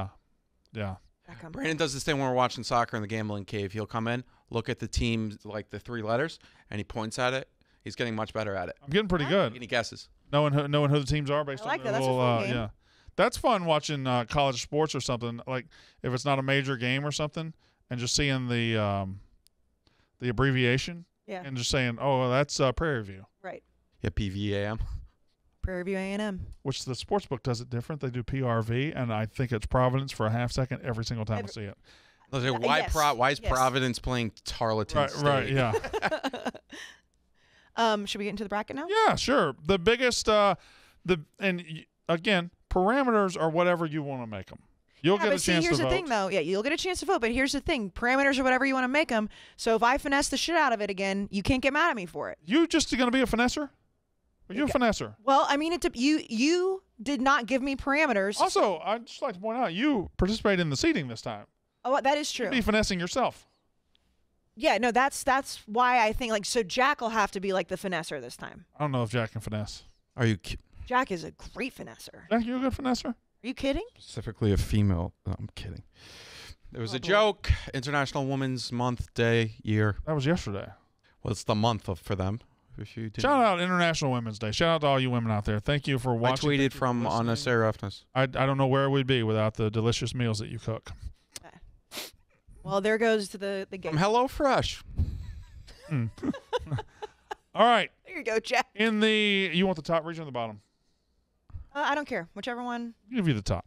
Yeah. Beckham. Brandon does this thing when we're watching soccer in the gambling cave. He'll come in, look at the team, like the 3 letters, and he points at it. He's getting much better at it. I'm getting pretty good. And he guesses. Knowing who the teams are based on that. That's a fun game. Yeah. That's fun watching college sports or something, like if it's not a major game or something, and just seeing the abbreviation and just saying, oh, that's Prairie View. Right. Yeah, PVAM. Prairie View A&M. Which the sportsbook does it different. They do PRV, and I think it's Providence for a half second every single time I see it. Why is Providence playing Tarleton State? Right, yeah. Should we get into the bracket now? Yeah, sure. The biggest, again, parameters are whatever you want to make them. You'll get a chance to vote. Here's the thing, though. Yeah, you'll get a chance to vote, but here's the thing. Parameters are whatever you want to make them. So if I finesse the shit out of it again, you can't get mad at me for it. You just going to be a finesser? Are you a finesser? Well, I mean, you did not give me parameters. Also, I'd just like to point out, you participated in the seating this time. Oh, that is true. You'd be finessing yourself. Yeah, no, that's why I think, so Jack will have to be like the finesser this time. I don't know if Jack can finesse. Are you Jack is a great finesser. Jack, you a good finesser? Are you kidding? Specifically a female. No, I'm kidding. It was a joke. International Women's Month, Day, year. That was yesterday. Well, it's the month for them. If you Shout out International Women's Day. Shout out to all you women out there. Thank you for watching. I tweeted from unnecessary roughness. I don't know where we'd be without the delicious meals that you cook. Well, there goes to the game. From HelloFresh. All right. There you go, Jack. You want the top region or the bottom? I don't care. Whichever one. I'll give you the top.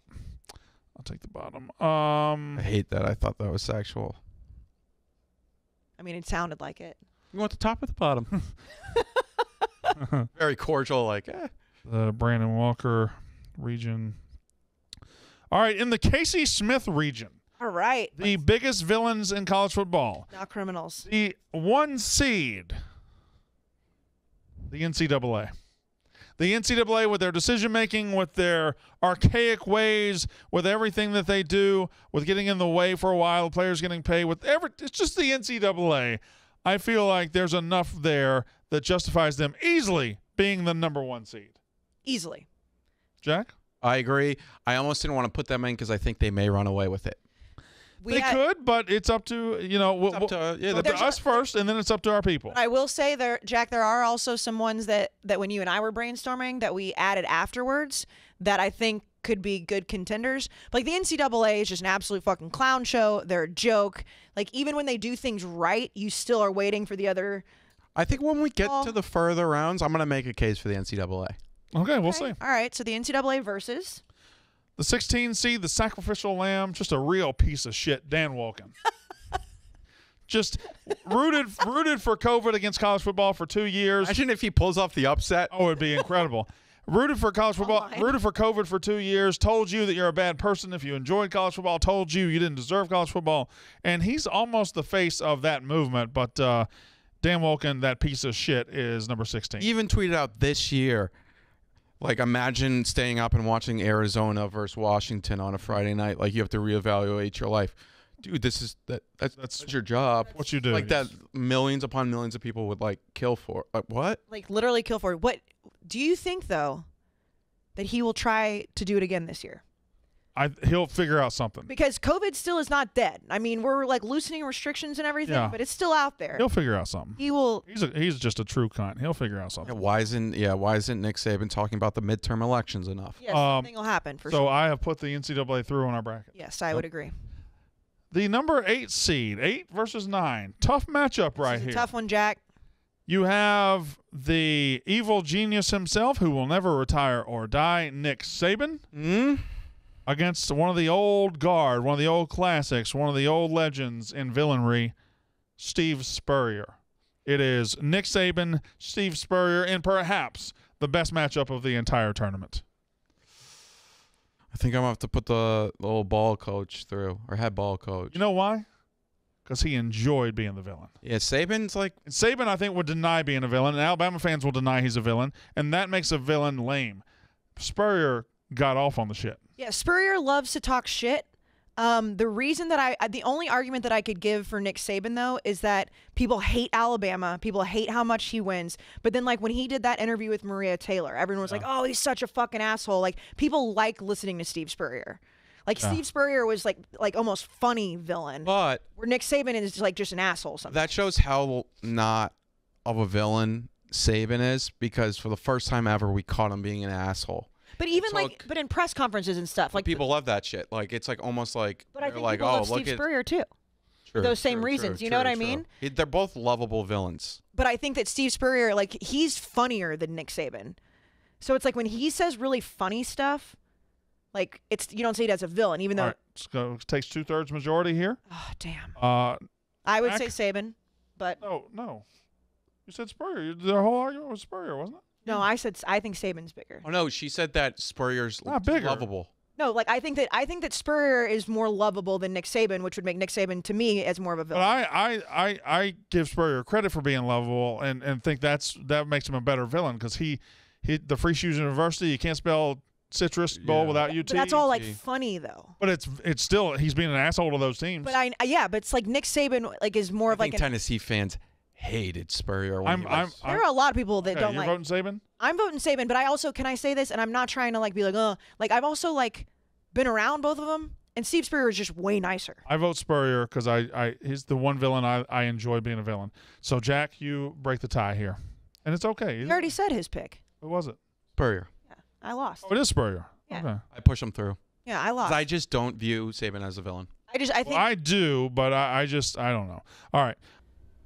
I'll take the bottom. I hate that. I thought that was sexual. I mean, it sounded like it. You want the top or the bottom? Very cordial, like, The Brandon Walker region. All right, in the Kayce Smith region. All right. The biggest villains in college football. Not criminals. The 1 seed. The NCAA. The NCAA, with their decision-making, with their archaic ways, with everything that they do, with getting in the way for a while, players getting paid, it's just the NCAA. I feel like there's enough there that justifies them easily being the number 1 seed. Easily. Jack? I agree. I almost didn't want to put them in because I think they may run away with it. They could, but it's up to, up to us first, and then it's up to our people. I will say, Jack, there are also some ones that when you and I were brainstorming that we added afterwards that I think could be good contenders. Like the NCAA is just an absolute fucking clown show. They're a joke. Like even when they do things right, you still are waiting for the other. I think when we get to the further rounds, I'm going to make a case for the NCAA. Okay, we'll see. All right, so the NCAA versus the 16 seed, the sacrificial lamb, just a real piece of shit, Dan Wolken. Just rooted for COVID against college football for 2 years. Imagine if he pulls off the upset. Oh, it'd be incredible. Rooted for college football, rooted for COVID for 2 years, told you that you're a bad person if you enjoyed college football, told you didn't deserve college football. And he's almost the face of that movement. But Dan Wolken, that piece of shit, is number 16. He even tweeted out this year, like, imagine staying up and watching Arizona versus Washington on a Friday night. Like, you have to reevaluate your life. Dude, that's your job. What you do. Like, that millions upon millions of people would, like, kill for. What? Like, literally kill for. What do you think, though, that he will try to do it again this year? He'll figure out something. Because COVID still is not dead. I mean, we're like loosening restrictions and everything, but it's still out there. He'll figure out something. He will. He's just a true cunt. He'll figure out something. Why isn't Nick Saban talking about the midterm elections enough? Yes, something will happen for sure. So I have put the NCAA through on our bracket. Yes, I would agree. The number 8 seed, 8 versus 9. Tough matchup right here. Tough one, Jack. You have the evil genius himself, who will never retire or die, Nick Saban, against one of the old guard, one of the old classics, one of the old legends in villainry, Steve Spurrier. It is Nick Saban, Steve Spurrier, and perhaps the best matchup of the entire tournament. I think I'm going to have to put the little ball coach through, or head ball coach. You know why? Because he enjoyed being the villain. Yeah, Saban's like... Saban, I think, would deny being a villain, and Alabama fans will deny he's a villain, and that makes a villain lame. Spurrier got off on the shit. Yeah, Spurrier loves to talk shit. The only argument that I could give for Nick Saban, though, is that people hate Alabama. People hate how much he wins. But then, like, when he did that interview with Maria Taylor, everyone was like, oh, he's such a fucking asshole. Like, people like listening to Steve Spurrier. Like, Steve Spurrier was, like almost funny villain. But... where Nick Saban is, just an asshole sometimes. That shows how not of a villain Saban is, because for the first time ever, we caught him being an asshole. But even but in press conferences and stuff, like people love that shit. Like it's like almost like but I think like, people love Steve Spurrier too. For those same reasons, you know what I mean? They're both lovable villains. But I think that Steve Spurrier, like, he's funnier than Nick Saban. So it's like when he says really funny stuff, like you don't see it as a villain, even though it takes 2/3 majority here. Oh damn. I would say Saban, but no, you said Spurrier. The whole argument was Spurrier, wasn't it? No, I think Saban's bigger. Oh no, she said that Spurrier's not bigger. Lovable. No, like I think that Spurrier is more lovable than Nick Saban, which would make Nick Saban to me as more of a villain. But I give Spurrier credit for being lovable and think that makes him a better villain, because he the Free Shoes University, you can't spell citrus bowl without UT. But that's all like funny though. But it's still, he's being an asshole to those teams. But but it's like Nick Saban is more of like Tennessee fans hated Spurrier. There are a lot of people that don't you're like. Voting Saban? I'm voting Saban, but I also, can I say this? And I'm not trying to be like, I've also been around both of them, and Steve Spurrier is just way nicer. I vote Spurrier because he's the one villain I enjoy being a villain. So Jack, you break the tie here, and it's okay. He already said his pick. Who was it? Spurrier. Yeah, I lost. Oh, it is Spurrier. Yeah. Okay. I push him through. Yeah, I lost. I just don't view Saban as a villain. I think I do, but I don't know. All right.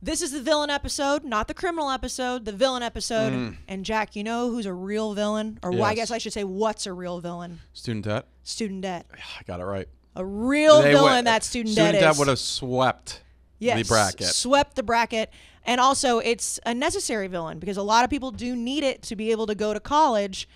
This is the villain episode, not the criminal episode, the villain episode. And Jack, you know who's a real villain? Or I guess I should say, what's a real villain? Student debt. Student debt. I got it right. A real villain that student debt is. Student debt would have swept the bracket. Swept the bracket. And also, it's a necessary villain because a lot of people do need it to be able to go to college.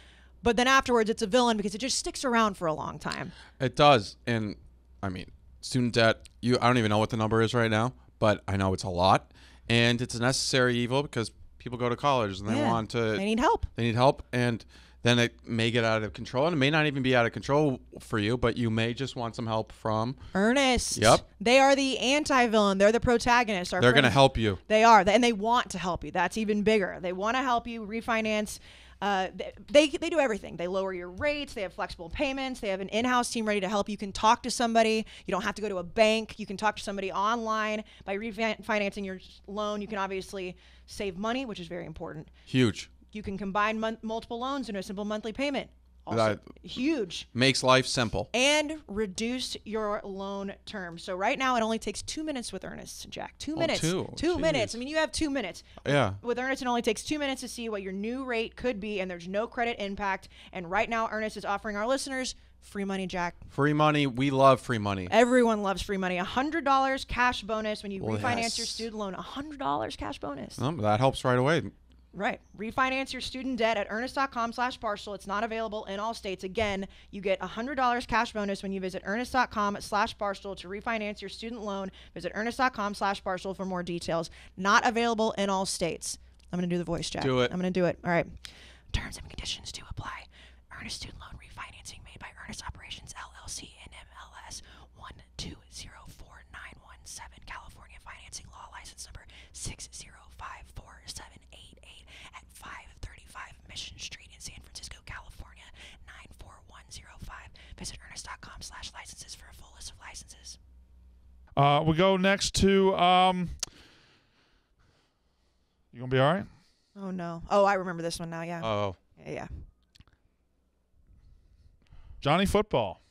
But then afterwards, it's a villain because it just sticks around for a long time. It does. And, I mean, student debt, I don't even know what the number is right now, but I know it's a lot. And it's a necessary evil because people go to college and they need help. They need help. And then it may get out of control. And it may not even be out of control for you, but you may just want some help from Earnest. Yep. They are the anti-villain. They're the protagonist. They're going to help you. They are. And they want to help you. That's even bigger. They want to help you refinance. They do everything. They lower your rates. They have flexible payments. They have an in-house team ready to help. You can talk to somebody. You don't have to go to a bank. You can talk to somebody online. By refinancing your loan, you can obviously save money, which is very important. Huge. You can combine multiple loans into a simple monthly payment. Also, huge. Makes life simple. And reduce your loan term. So right now, it only takes 2 minutes with Earnest, Jack. 2 minutes. Two minutes. I mean, you have 2 minutes. Yeah. With Earnest, it only takes 2 minutes to see what your new rate could be, and there's no credit impact. And right now, Earnest is offering our listeners free money, Jack. Free money. We love free money. Everyone loves free money. $100 cash bonus when you refinance your student loan. $100 cash bonus. That helps right away. Right. Refinance your student debt at earnest.com/Barstool. It's not available in all states. Again, you get $100 cash bonus when you visit earnest.com/Barstool to refinance your student loan. Visit earnest.com/Barstool for more details. Not available in all states. I'm going to do the voice, Jack. Do it. I'm going to do it. All right. Terms and conditions do apply. Earnest student loan refinancing made by Earnest Operations, LLC, NMLS 1204917, California Financing Law License Number 6054788 at 535 Mission Street in San Francisco, California, 94105. Visit earnest.com/licenses for a full list of licenses. We go next to you gonna be all right? Oh no. Oh, I remember this one now. Yeah. Oh. Yeah. Johnny Football.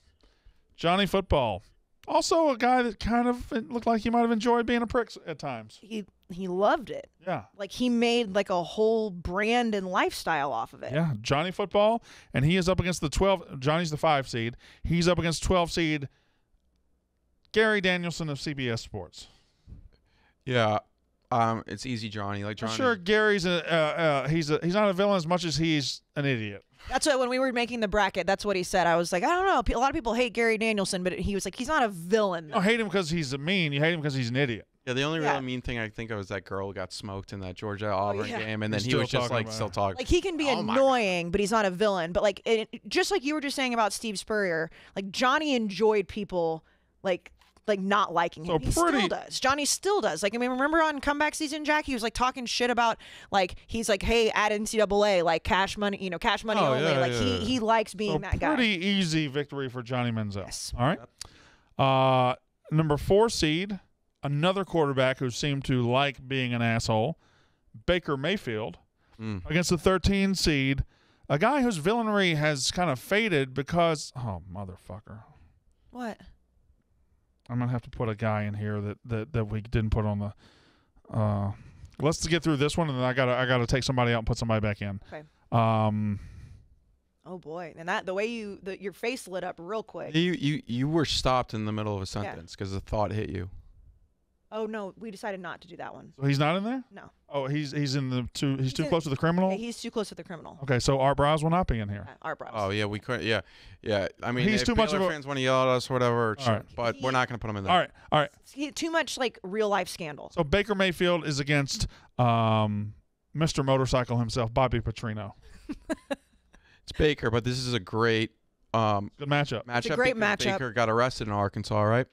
Also a guy that kind of looked like he might have enjoyed being a prick at times. He loved it. Yeah. Like he made like a whole brand and lifestyle off of it. Yeah, Johnny Football, and he is up against the 12. Johnny's the 5 seed. He's up against 12 seed Gary Danielson of CBS Sports. Yeah. It's easy, Johnny. Like Johnny. I'm sure Gary's he's not a villain as much as he's an idiot. That's what when we were making the bracket, that's what he said. I was like, I don't know. A lot of people hate Gary Danielson, but he was like, he's not a villain. You don't hate him because he's mean. You hate him because he's an idiot. Yeah, the only really mean thing I think of was that girl who got smoked in that Georgia-Auburn game, and then he was just like still talking. Like he can be annoying, but he's not a villain. But like just like you were just saying about Steve Spurrier, like Johnny enjoyed people like not liking him. He still does. Johnny still does. Like, I mean, remember on comeback season, Jack, he was like talking shit about like he's like, hey, at NCAA, like cash money only. Yeah, like he likes being that guy. Pretty easy victory for Johnny Manziel. Yes. All right. Number 4 seed, another quarterback who seemed to like being an asshole, Baker Mayfield, against the 13 seed, a guy whose villainy has kind of faded because motherfucker. What? I'm gonna have to put a guy in here that we didn't put on the. Let's get through this one, and then I gotta take somebody out and put somebody back in. Okay. Oh boy, and the way your face lit up real quick. You were stopped in the middle of a sentence because the thought hit you. Oh no, we decided not to do that one. So he's not in there? No. Oh, he's in the two. He's too close to the criminal. Yeah, he's too close to the criminal. Okay, so Art Browse will not be in here. Art Browse. Oh yeah, we couldn't. Yeah. I mean, he's if too much of a fans want to yell at us, or whatever, All right. but we're not going to put him in there. All right. Too much like real life scandal. So Baker Mayfield is against Mr. Motorcycle himself, Bobby Petrino. It's Baker, but this is a great good matchup. It's a great matchup. Baker got arrested in Arkansas, right?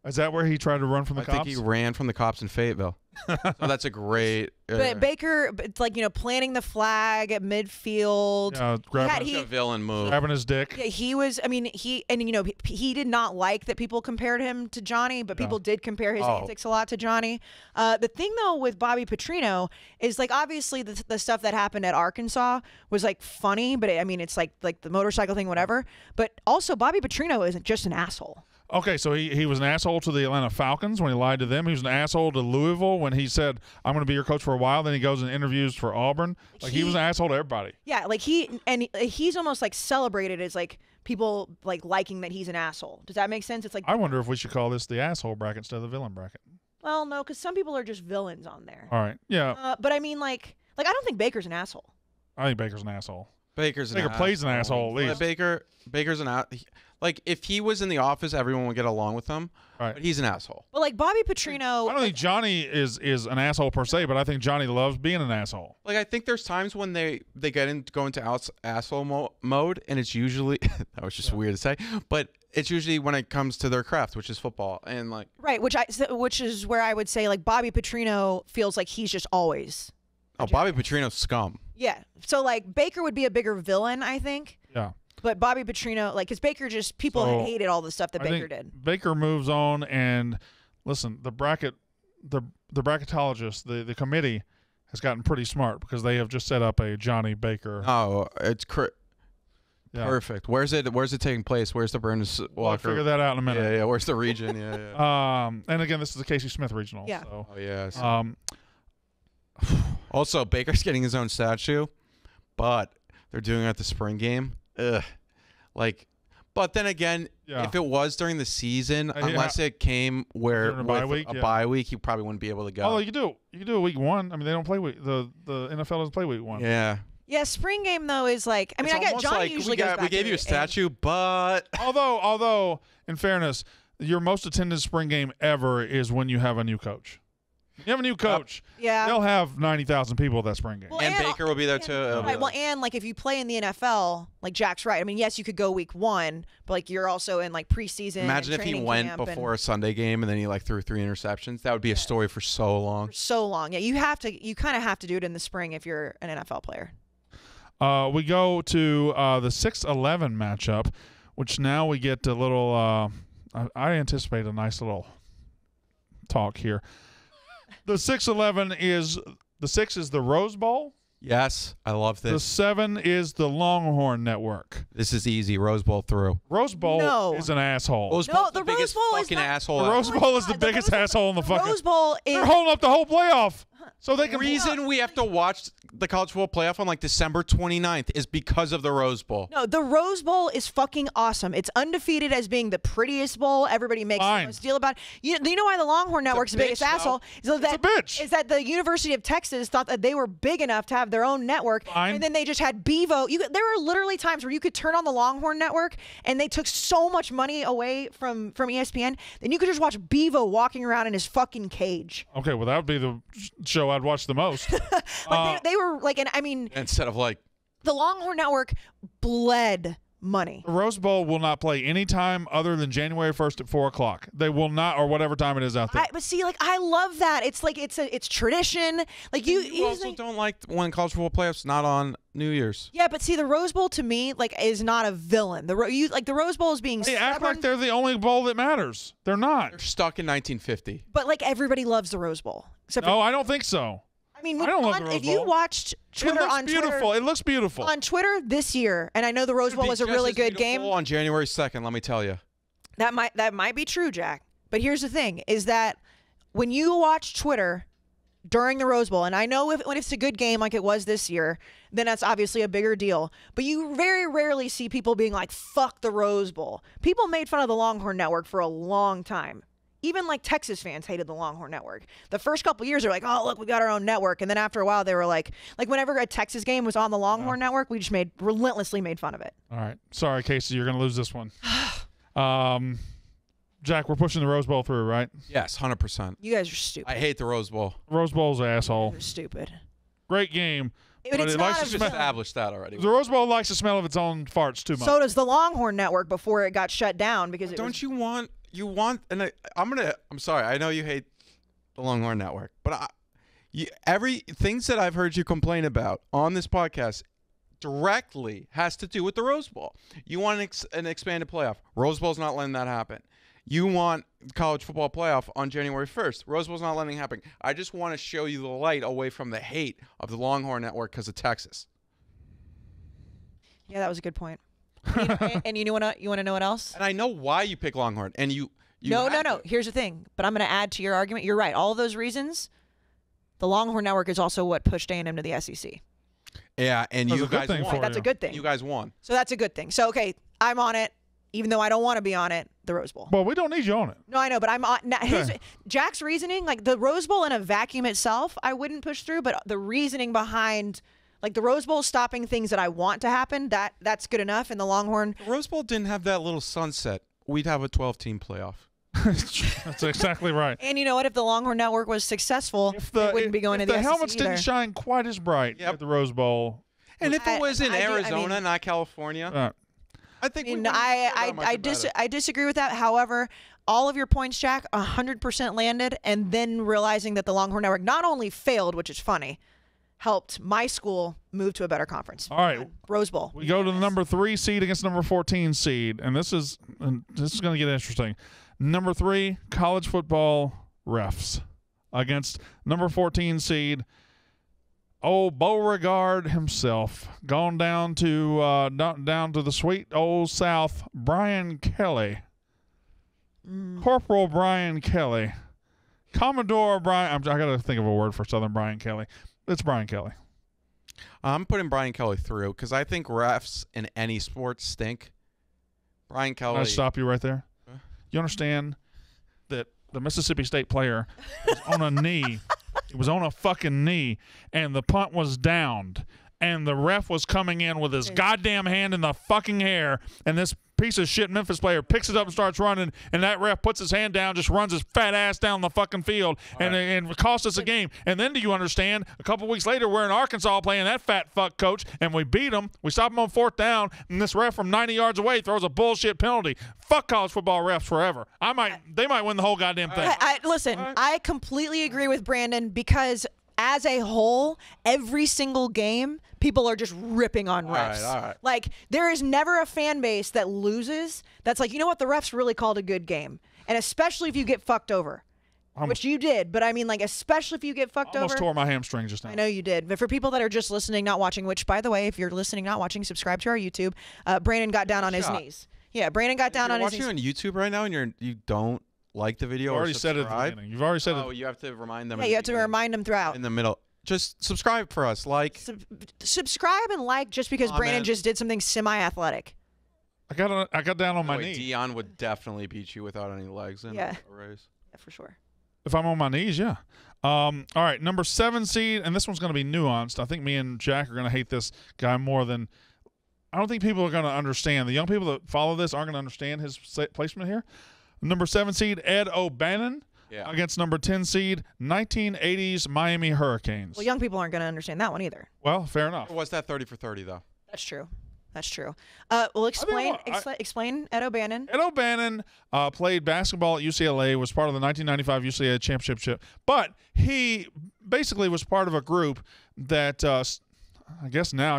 Is that where he tried to run from the cops? I think he ran from the cops in Fayetteville. So that's a great. But Baker, it's like planting the flag at midfield. Yeah, grabbing a villain move. Grabbing his dick. Yeah, he was. I mean, he did not like that people compared him to Johnny, but people did compare his antics a lot to Johnny. The thing though with Bobby Petrino is like obviously the stuff that happened at Arkansas was like funny, but it's like the motorcycle thing, whatever. But also Bobby Petrino isn't just an asshole. Okay, so he was an asshole to the Atlanta Falcons when he lied to them. He was an asshole to Louisville when he said, I'm going to be your coach for a while. Then he goes and interviews for Auburn. Like he was an asshole to everybody. Yeah, like he's almost like celebrated as like people like liking that he's an asshole. Does that make sense? It's like I wonder if we should call this the asshole bracket instead of the villain bracket. Well, no, because some people are just villains on there. All right. Yeah. But I mean, like I don't think Baker's an asshole. I think Baker's an asshole. Baker plays an asshole at least. Baker's an like if he was in the office, everyone would get along with him. Right. But he's an asshole. But like Bobby Petrino, I don't think Johnny is an asshole per se, but I think Johnny loves being an asshole. Like I think there's times when they go into asshole mode, and it's usually that was just weird to say, but it's usually when it comes to their craft, which is football, and like right, which is where I would say like Bobby Petrino feels like he's just always. Bobby Petrino's scum. Yeah. So like Baker would be a bigger villain, I think. Yeah. But Bobby Petrino, like, because Baker just people hated all the stuff that Baker did. Baker moves on, and listen, the bracketologist, the committee has gotten pretty smart because they have just set up a Johnny Baker. Oh, it's perfect. Where's it taking place? Where's the Burners Walker? We'll figure that out in a minute. Yeah. Where's the region? Yeah. And again, this is the Kayce Smith regional. Yeah. So, oh yes. Also, Baker's getting his own statue, but they're doing it at the spring game. Ugh. But then again, if it was during the season, unless it came where a bye week, bye week, he probably wouldn't be able to go. Oh, you do a week 1. I mean, they don't play the NFL doesn't play week 1. Yeah. Yeah, spring game though is like I mean, I get Johnny usually goes back. We gave you a statue, but although in fairness, your most attended spring game ever is when you have a new coach. You have a new coach. Yeah. They'll have 90,000 people at that spring game. Well, and Baker will be there too. Right. Well, and like if you play in the NFL, like Jack's right. I mean, yes, you could go week 1, but like you're also in like preseason. Imagine if he went before a Sunday game and then he like threw 3 interceptions. That would be a story for so long. For so long. Yeah, you kind of have to do it in the spring if you're an NFL player. We go to the 6-11 matchup, which now we get a little. I anticipate a nice little talk here. The 6-11 is the 6 is the Rose Bowl. Yes, I love this. The 7 is the Longhorn Network. This is easy. Rose Bowl through. Rose Bowl is an asshole. The Rose Bowl is asshole. The Rose Bowl is the biggest asshole in the fucking. Rose Bowl is. They're holding up the whole playoff. So they can. The reason we have to watch the college football playoff on like December 29th is because of the Rose Bowl. No, the Rose Bowl is fucking awesome. It's undefeated as being the prettiest bowl. Everybody makes a deal about. You know why the Longhorn Network's the biggest asshole? It's a bitch. Is that the University of Texas thought that they were big enough to have their own network, and then they just had Bevo. There were literally times where you could turn on the Longhorn Network, and they took so much money away from ESPN, then you could just watch Bevo walking around in his fucking cage. Okay, well that would be the show I'd watch the most. They were like, and I mean, instead of like the Longhorn Network bled money. The Rose Bowl will not play any time other than January 1st at 4:00. They will not, or whatever time it is out there. But see, like I love that. It's like it's tradition. Like you also don't like when college football playoffs not on New Year's. Yeah, but see, the Rose Bowl to me like is not a villain. The Rose Bowl is being. They act like they're the only bowl that matters. They're not. They're stuck in 1950. But like everybody loves the Rose Bowl. No, I don't think so. I mean, I don't love the Rose if you Bowl. watched Twitter on Twitter, it looks beautiful on Twitter this year, and I know the Rose Bowl was a really good game. On January 2nd, let me tell you. That might be true, Jack. But here's the thing: is that when you watch Twitter during the Rose Bowl, and I know when it's a good game like it was this year, then that's obviously a bigger deal. But you very rarely see people being like, "Fuck the Rose Bowl." People made fun of the Longhorn Network for a long time. Even like Texas fans hated the Longhorn Network. The first couple years, they're like, "Oh, look, we got our own network." And then after a while, they were like whenever a Texas game was on the Longhorn Network, we just relentlessly made fun of it. All right. Sorry, Kayce, you're going to lose this one. Jack, we're pushing the Rose Bowl through, right? Yes, 100%. You guys are stupid. I hate the Rose Bowl. Rose Bowl's an asshole. You're stupid. Great game. But it's not established that already. The Rose Bowl likes the smell of its own farts too much. So does the Longhorn Network before it got shut down because I'm sorry. I know you hate the Longhorn Network, but things that I've heard you complain about on this podcast directly has to do with the Rose Bowl. You want an expanded playoff. Rose Bowl's not letting that happen. You want college football playoff on January 1st. Rose Bowl's not letting it happen. I just want to show you the light away from the hate of the Longhorn Network because of Texas. Yeah, that was a good point. And you want to know what else? And I know why you pick Longhorn. And you No. Here's the thing. But I'm going to add to your argument. You're right. All of those reasons, the Longhorn Network is also what pushed A&M to the SEC. Yeah, and you guys won. That's a good thing. You guys won. So that's a good thing. So, okay, I'm on it. even though I don't want to be on it, the Rose Bowl. Well, we don't need you on it. No, I know, but I'm on Jack's reasoning, like the Rose Bowl in a vacuum itself, I wouldn't push through, but the reasoning behind like the Rose Bowl stopping things that I want to happen, that's good enough. And the Longhorn, The Rose Bowl didn't have that little sunset. We'd have a 12-team playoff. That's exactly right. and you know what? If the Longhorn Network was successful, it wouldn't be going to the SEC helmets either. didn't shine quite as bright at the Rose Bowl. And if it was in Arizona, I mean, not California, I think I disagree with that. However, all of your points, Jack, 100% landed, and then realizing that the Longhorn Network not only failed, which is funny, helped my school move to a better conference. All right, Rose Bowl. We go to the number 3 seed against number 14 seed, and this is going to get interesting. Number 3 college football refs against number 14 seed. Beauregard himself, gone down to the sweet old South. Brian Kelly, Corporal Brian Kelly, Commodore Brian. I got to think of a word for Southern Brian Kelly. It's Brian Kelly. I'm putting Brian Kelly through because I think refs in any sport stink. Brian Kelly. Can I stop you right there? You understand that the Mississippi State player was on a knee. He was on a fucking knee, and the punt was downed, and the ref was coming in with his goddamn hand in the fucking hair, and this piece of shit Memphis player picks it up and starts running, and that ref puts his hand down, just runs his fat ass down the fucking field, and cost us a game. And then do you understand, a couple weeks later, we're in Arkansas playing that fat fuck coach, and we beat him. We stop him on 4th down, and this ref from 90 yards away throws a bullshit penalty. Fuck college football refs forever. They might win the whole goddamn thing. Listen, I completely agree with Brandon because as a whole, every single game, people are just ripping on refs. All right. Like, there is never a fan base that loses that's like, you know what, the refs really called a good game. And especially if you get fucked over, which you did. But I mean, like, especially if you get fucked over. Almost tore my hamstring just now. I know you did. But for people that are just listening, not watching, which, by the way, if you're listening, not watching, subscribe to our YouTube. Brandon got down on his knees. Yeah, Brandon got down on his knees. If you're watching on YouTube right now and you don't like the video, you already said it at the beginning. You've already said it. Oh, you have to remind them. Yeah, you have to remind them throughout. In the middle. Just subscribe for us. Like. Subscribe and like just because Brandon just did something semi-athletic. I got down on my knee. Dion would definitely beat you without any legs in a race. Yeah, for sure. If I'm on my knees, yeah. All right, number 7 seed, and this one's going to be nuanced. I think me and Jack are going to hate this guy more than – I don't think people are going to understand. The young people that follow this aren't going to understand his placement here. Number 7 seed, Ed O'Bannon. Yeah. Against number 10 seed, 1980s Miami Hurricanes. Well, young people aren't going to understand that one either. Well, fair enough. Or was that 30 for 30, though? That's true. That's true. Well, explain Ed O'Bannon. Ed O'Bannon played basketball at UCLA, was part of the 1995 UCLA championship, but he basically was part of a group that I guess now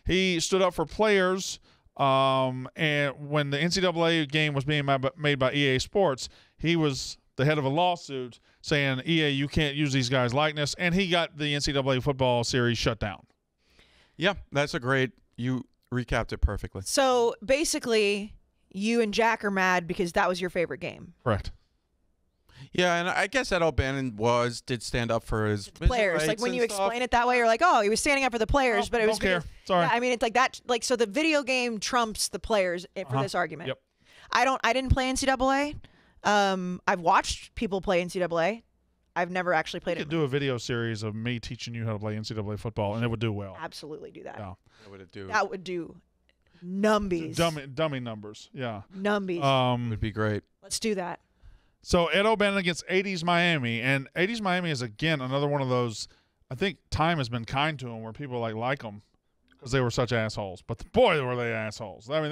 he stood up for players. And when the NCAA game was being made by EA Sports, he was the head of a lawsuit saying, EA, you can't use these guys' likeness, and he got the NCAA football series shut down. Yeah, that's a great – you recapped it perfectly. So, basically, you and Jack are mad because that was your favorite game. Correct. Yeah, and I guess Ed O'Bannon did stand up for his players. Like, when you explain it that way, you're like, oh, he was standing up for the players, but it was don't care. Sorry. Yeah, I mean, it's like that. Like, so the video game trumps the players for this argument. Yep. I didn't play NCAA. I've watched people play NCAA. I've never actually played it. You could do a video series of me teaching you how to play NCAA football, and it would do well. Absolutely do that. Yeah. That would do numbies. Dummy numbers. Yeah. Numbies. Would be great. Let's do that. So Ed O'Bannon against 80s Miami, and 80s Miami is again another one of those. I think time has been kind to them where people like them because they were such assholes. But boy, were they assholes! I mean,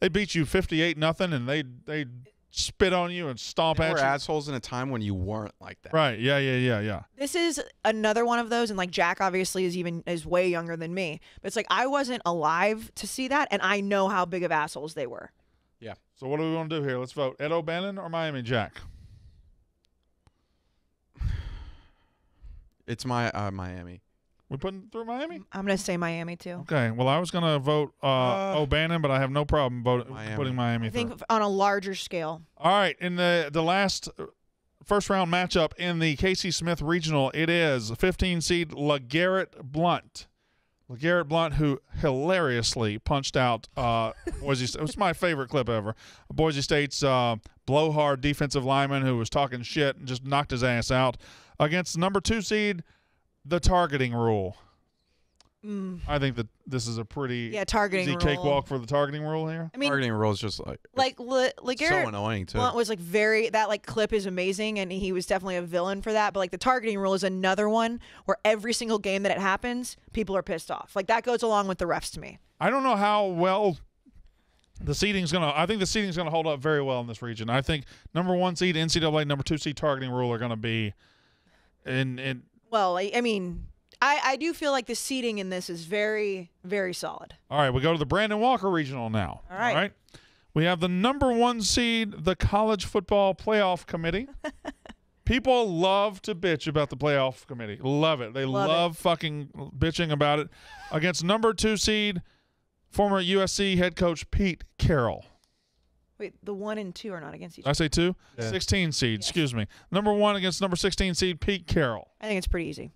they beat you 58-0, and they spit on you and stomp at you. They were assholes in a time when you weren't like that. Right? Yeah. This is another one of those, and like Jack obviously is way younger than me, but it's like I wasn't alive to see that, and I know how big of assholes they were. Yeah. So what do we want to do here? Let's vote. Ed O'Bannon or Miami Jack? It's Miami. We putting through Miami? I'm going to say Miami too. Okay. Well, I was going to vote O'Bannon, but I have no problem putting Miami through. I think on a larger scale. All right. In the last first round matchup in the Kayce Smith Regional, it is 15 seed LeGarrette Blount LeGarrette Blount, who hilariously punched out Boise State. It was my favorite clip ever. Boise State's blowhard defensive lineman who was talking shit and just knocked his ass out against number 2 seed, the targeting rule. I think that this is a pretty targeting easy rule. cakewalk for the targeting rule here. I mean, Targeting rule is just like LeGarrette so annoying too. Blount was like that clip is amazing, and he was definitely a villain for that. But like the targeting rule is another one where every single game that it happens, people are pissed off. Like that goes along with the refs to me. I don't know how well the seeding's gonna. I think the seeding's gonna hold up very well in this region. I think number 1 seed NCAA, number 2 seed targeting rule are gonna be in. Well, I mean. I do feel like the seating in this is very, very solid. All right, we go to the Brandon Walker Regional now. All right. We have the number 1 seed, the College Football Playoff Committee. People love to bitch about the playoff committee. Love it. They love fucking bitching about it. Against number 2 seed, former USC head coach Pete Carroll. Wait, the 1 and 2 are not against each Did I other. say 2? Yeah. 16 seed, excuse me. Number 1 against number 16 seed Pete Carroll. I think it's pretty easy.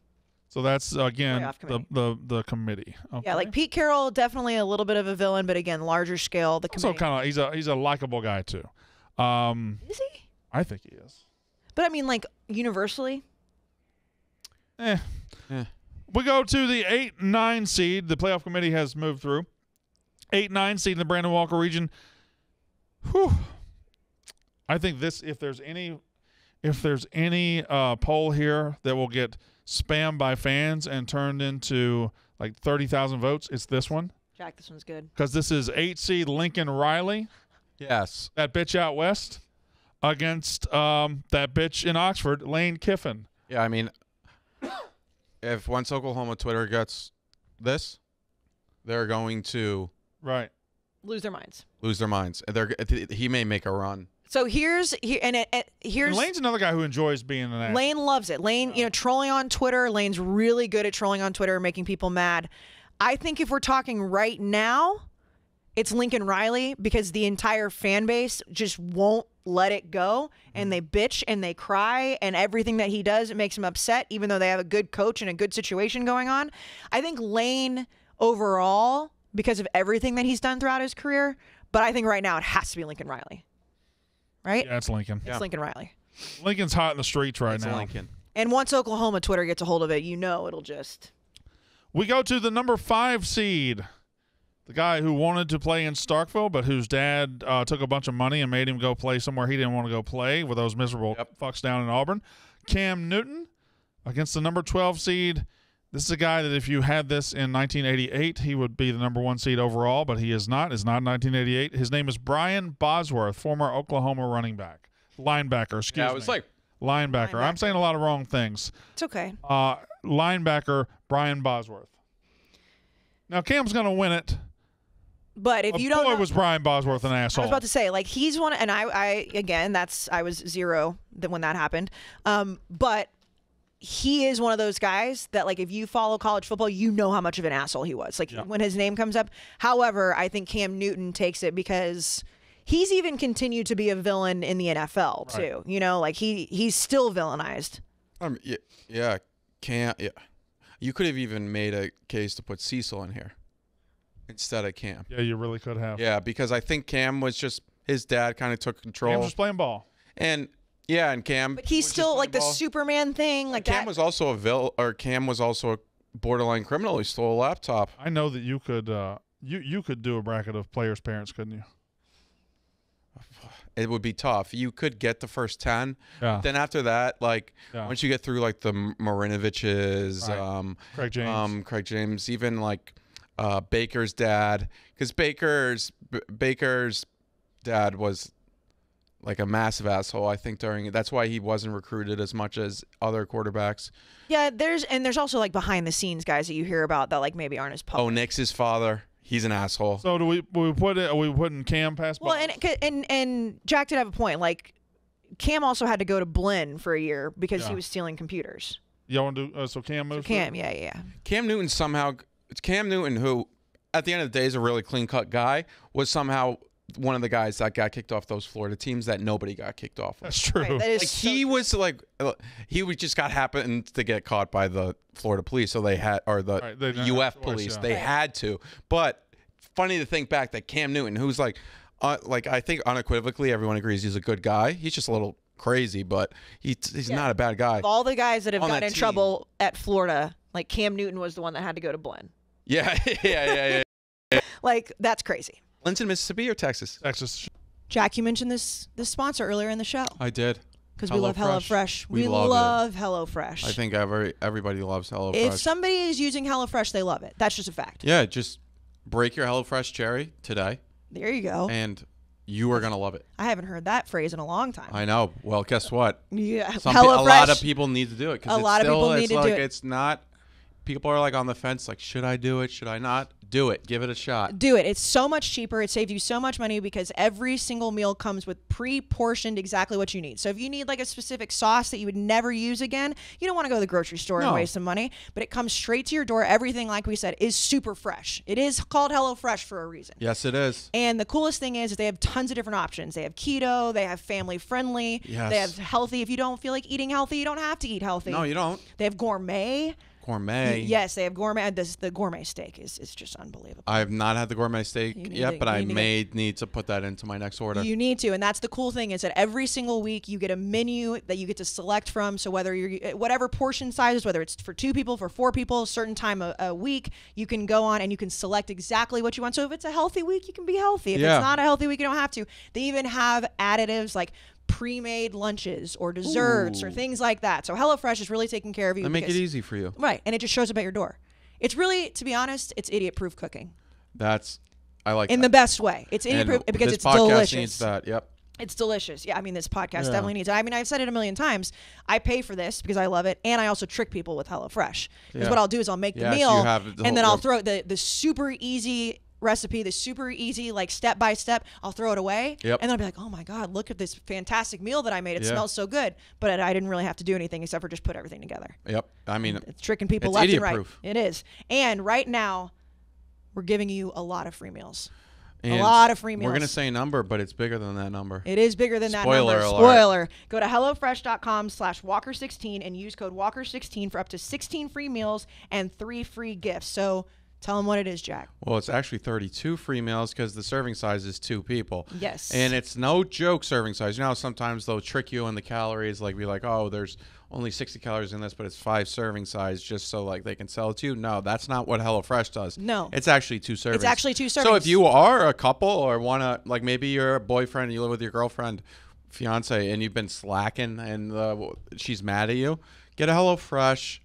So that's, again, Playoff committee. the committee. Okay. Yeah, like Pete Carroll, definitely a little bit of a villain, but again, larger scale. The Also committee. kind of he's a likable guy too. Is he? I think he is. But I mean, like universally. We go to the 8-9 seed. The playoff committee has moved through. 8-9 seed in the Brandon Walker region. Whew. I think this, if there's any poll here that will get spammed by fans and turned into like 30,000 votes, it's this one. Jack, this one's good. Because this is 8 seed Lincoln Riley. Yes. That bitch out west against that bitch in Oxford, Lane Kiffin. Yeah, I mean, if once Oklahoma Twitter gets this, they're going to Lose their minds. lose their minds. He may make a run. So here's And Lane's another guy who enjoys being an actor. Lane loves it. Lane, trolling on Twitter. Lane's really good at trolling on Twitter, making people mad. I think if we're talking right now, it's Lincoln Riley because the entire fan base just won't let it go, and they bitch and they cry, and everything that he does, it makes them upset, even though they have a good coach and a good situation going on. I think Lane overall, because of everything that he's done throughout his career, but I think right now it has to be Lincoln Riley. Right? Yeah, it's Lincoln. It's Lincoln Riley. Lincoln's hot in the streets right It's now. Lincoln. And once Oklahoma Twitter gets a hold of it, it'll just... We go to the number 5 seed, the guy who wanted to play in Starkville, but whose dad took a bunch of money and made him go play somewhere he didn't want to go play with those miserable fucks down in Auburn. Cam Newton against the number 12 seed. This is a guy that if you had this in 1988, he would be the number 1 seed overall, but he is not. It's not in 1988. His name is Brian Bosworth, former Oklahoma linebacker, excuse me. Yeah, it was like Linebacker. I'm saying a lot of wrong things. It's okay. Linebacker Brian Bosworth. Now, Cam's going to win it. But if you don't boy, know, was Brian Bosworth an asshole. I was about to say, like, he's one, and I was 0 when that happened. But he is one of those guys that, like, if you follow college football, you know how much of an asshole he was. Like, when his name comes up. However, I think Cam Newton takes it because he's even continued to be a villain in the NFL, too. Like, he's still villainized. Cam. Yeah. You could have even made a case to put Cecil in here instead of Cam. Yeah, you really could have. Yeah, because I think Cam was just his dad kind of took control. Cam was playing ball. And Cam. But he's still like the Superman thing, like Cam that. was also Cam was also a borderline criminal. He stole a laptop. I know that you could you could do a bracket of players' parents, couldn't you? It would be tough. You could get the first 10. Yeah. Then after that, once you get through like the Marinoviches, Craig James, even like Baker's dad, because Baker's dad was like a massive asshole. I think that's why he wasn't recruited as much as other quarterbacks. Yeah, there's also like behind the scenes guys that you hear about that like maybe aren't as public. Oh, Nick's father. He's an asshole. So do we put it? Are we putting Cam past? Well, and Jack did have a point. Like Cam also had to go to Blinn for a year because he was stealing computers. You want to do so? Cam moves. Cam, yeah. Cam Newton, who at the end of the day is a really clean cut guy, was somehow one of the guys that got kicked off those Florida teams that nobody got kicked off of. That's true. Right, that is Like so he true. was like he was just happened to get caught by the Florida police, so they had the they didn't have UF a choice, police. yeah. They had to. But funny to think back that Cam Newton, who's like I think unequivocally everyone agrees he's a good guy. He's just a little crazy, but he's not a bad guy. Of all the guys that have On gotten that in team. trouble at Florida, like Cam Newton was the one that had to go to Blinn. Yeah. Like, that's crazy. Linton, Mississippi or Texas? Texas. Jack, you mentioned this sponsor earlier in the show I did. because we love HelloFresh. We love HelloFresh. I think everybody loves HelloFresh. If somebody is using HelloFresh, they love it. That's just a fact. Yeah, just break your HelloFresh cherry today, There you go. and you are gonna love it. I haven't heard that phrase in a long time. I know. Well, guess what? Yeah, A lot of HelloFresh. people need to do it. 'Cause A it's lot of still, people need it's to do like, it. It's not. People are like on the fence. Like, should I do it? Should I not? Do it. Give it a shot. Do it. It's so much cheaper. It saves you so much money because every single meal comes with pre-portioned exactly what you need. So if you need like a specific sauce that you would never use again, you don't want to go to the grocery store and No. waste some money. But it comes straight to your door. Everything, like we said, is super fresh. It is called HelloFresh for a reason. Yes, it is. And the coolest thing is they have tons of different options. They have keto, they have family friendly, Yes. they have healthy. If you don't feel like eating healthy, you don't have to eat healthy. No, you don't. They have gourmet. Gourmet. Yes, they have gourmet. The gourmet steak is just unbelievable. I have not had the gourmet You steak need yet, to- but you I need to may need to put that into my next order. You need to, and that's the cool thing is that every single week you get a menu that you get to select from. So whether you're whatever portion sizes, whether it's for 2 people, for 4 people, certain time a week, you can go on and you can select exactly what you want. So if it's a healthy week, you can be healthy. If Yeah. it's not a healthy week, you don't have to. They even have additives like pre-made lunches or desserts or Ooh. things like that. So HelloFresh is really taking care of you. They make it because- easy for you. Right, and it just shows up at your door. It's really, to be honest, it's idiot-proof cooking I like in that. the best way. It's And idiot-proof because this it's podcast delicious. needs that. Yep. It's delicious. Yeah, I mean, this podcast Yeah. definitely needs it. I mean, I've said it a million times. I pay for this because I love it, and I also trick people with HelloFresh. Because Yeah. what I'll do is I'll make the Yes, meal, you have the and whole- then I'll yep. throw the super easy recipe, the super easy, like step-by-step, I'll throw it away, Yep. and then I'll be like, oh my God, look at this fantastic meal that I made. It Yeah. smells so good. But I didn't really have to do anything except for just put everything together. Yep. I mean, It's tricking people it's left and right. idiot-proof. It is. And right now, we're giving you a lot of free meals. and lot of free We're gonna meals. say a number, but it's bigger than that number. It is bigger than that Spoiler number. alert. Spoiler. Go to HelloFresh.com/Walker16 and use code Walker16 for up to 16 free meals and 3 free gifts. So tell them what it is, Jack. Well, it's actually 32 free meals because the serving size is 2 people. Yes. And it's no joke serving size. You know how sometimes they'll trick you on the calories, like be like, oh, there's only 60 calories in this, but it's 5 serving size just so like they can sell it to you. No, that's not what HelloFresh does. No. It's actually 2 servings. It's actually 2 servings. So if you are a couple or want to, like maybe you're a boyfriend and you live with your girlfriend, fiance, and you've been slacking and she's mad at you, get a HelloFresh.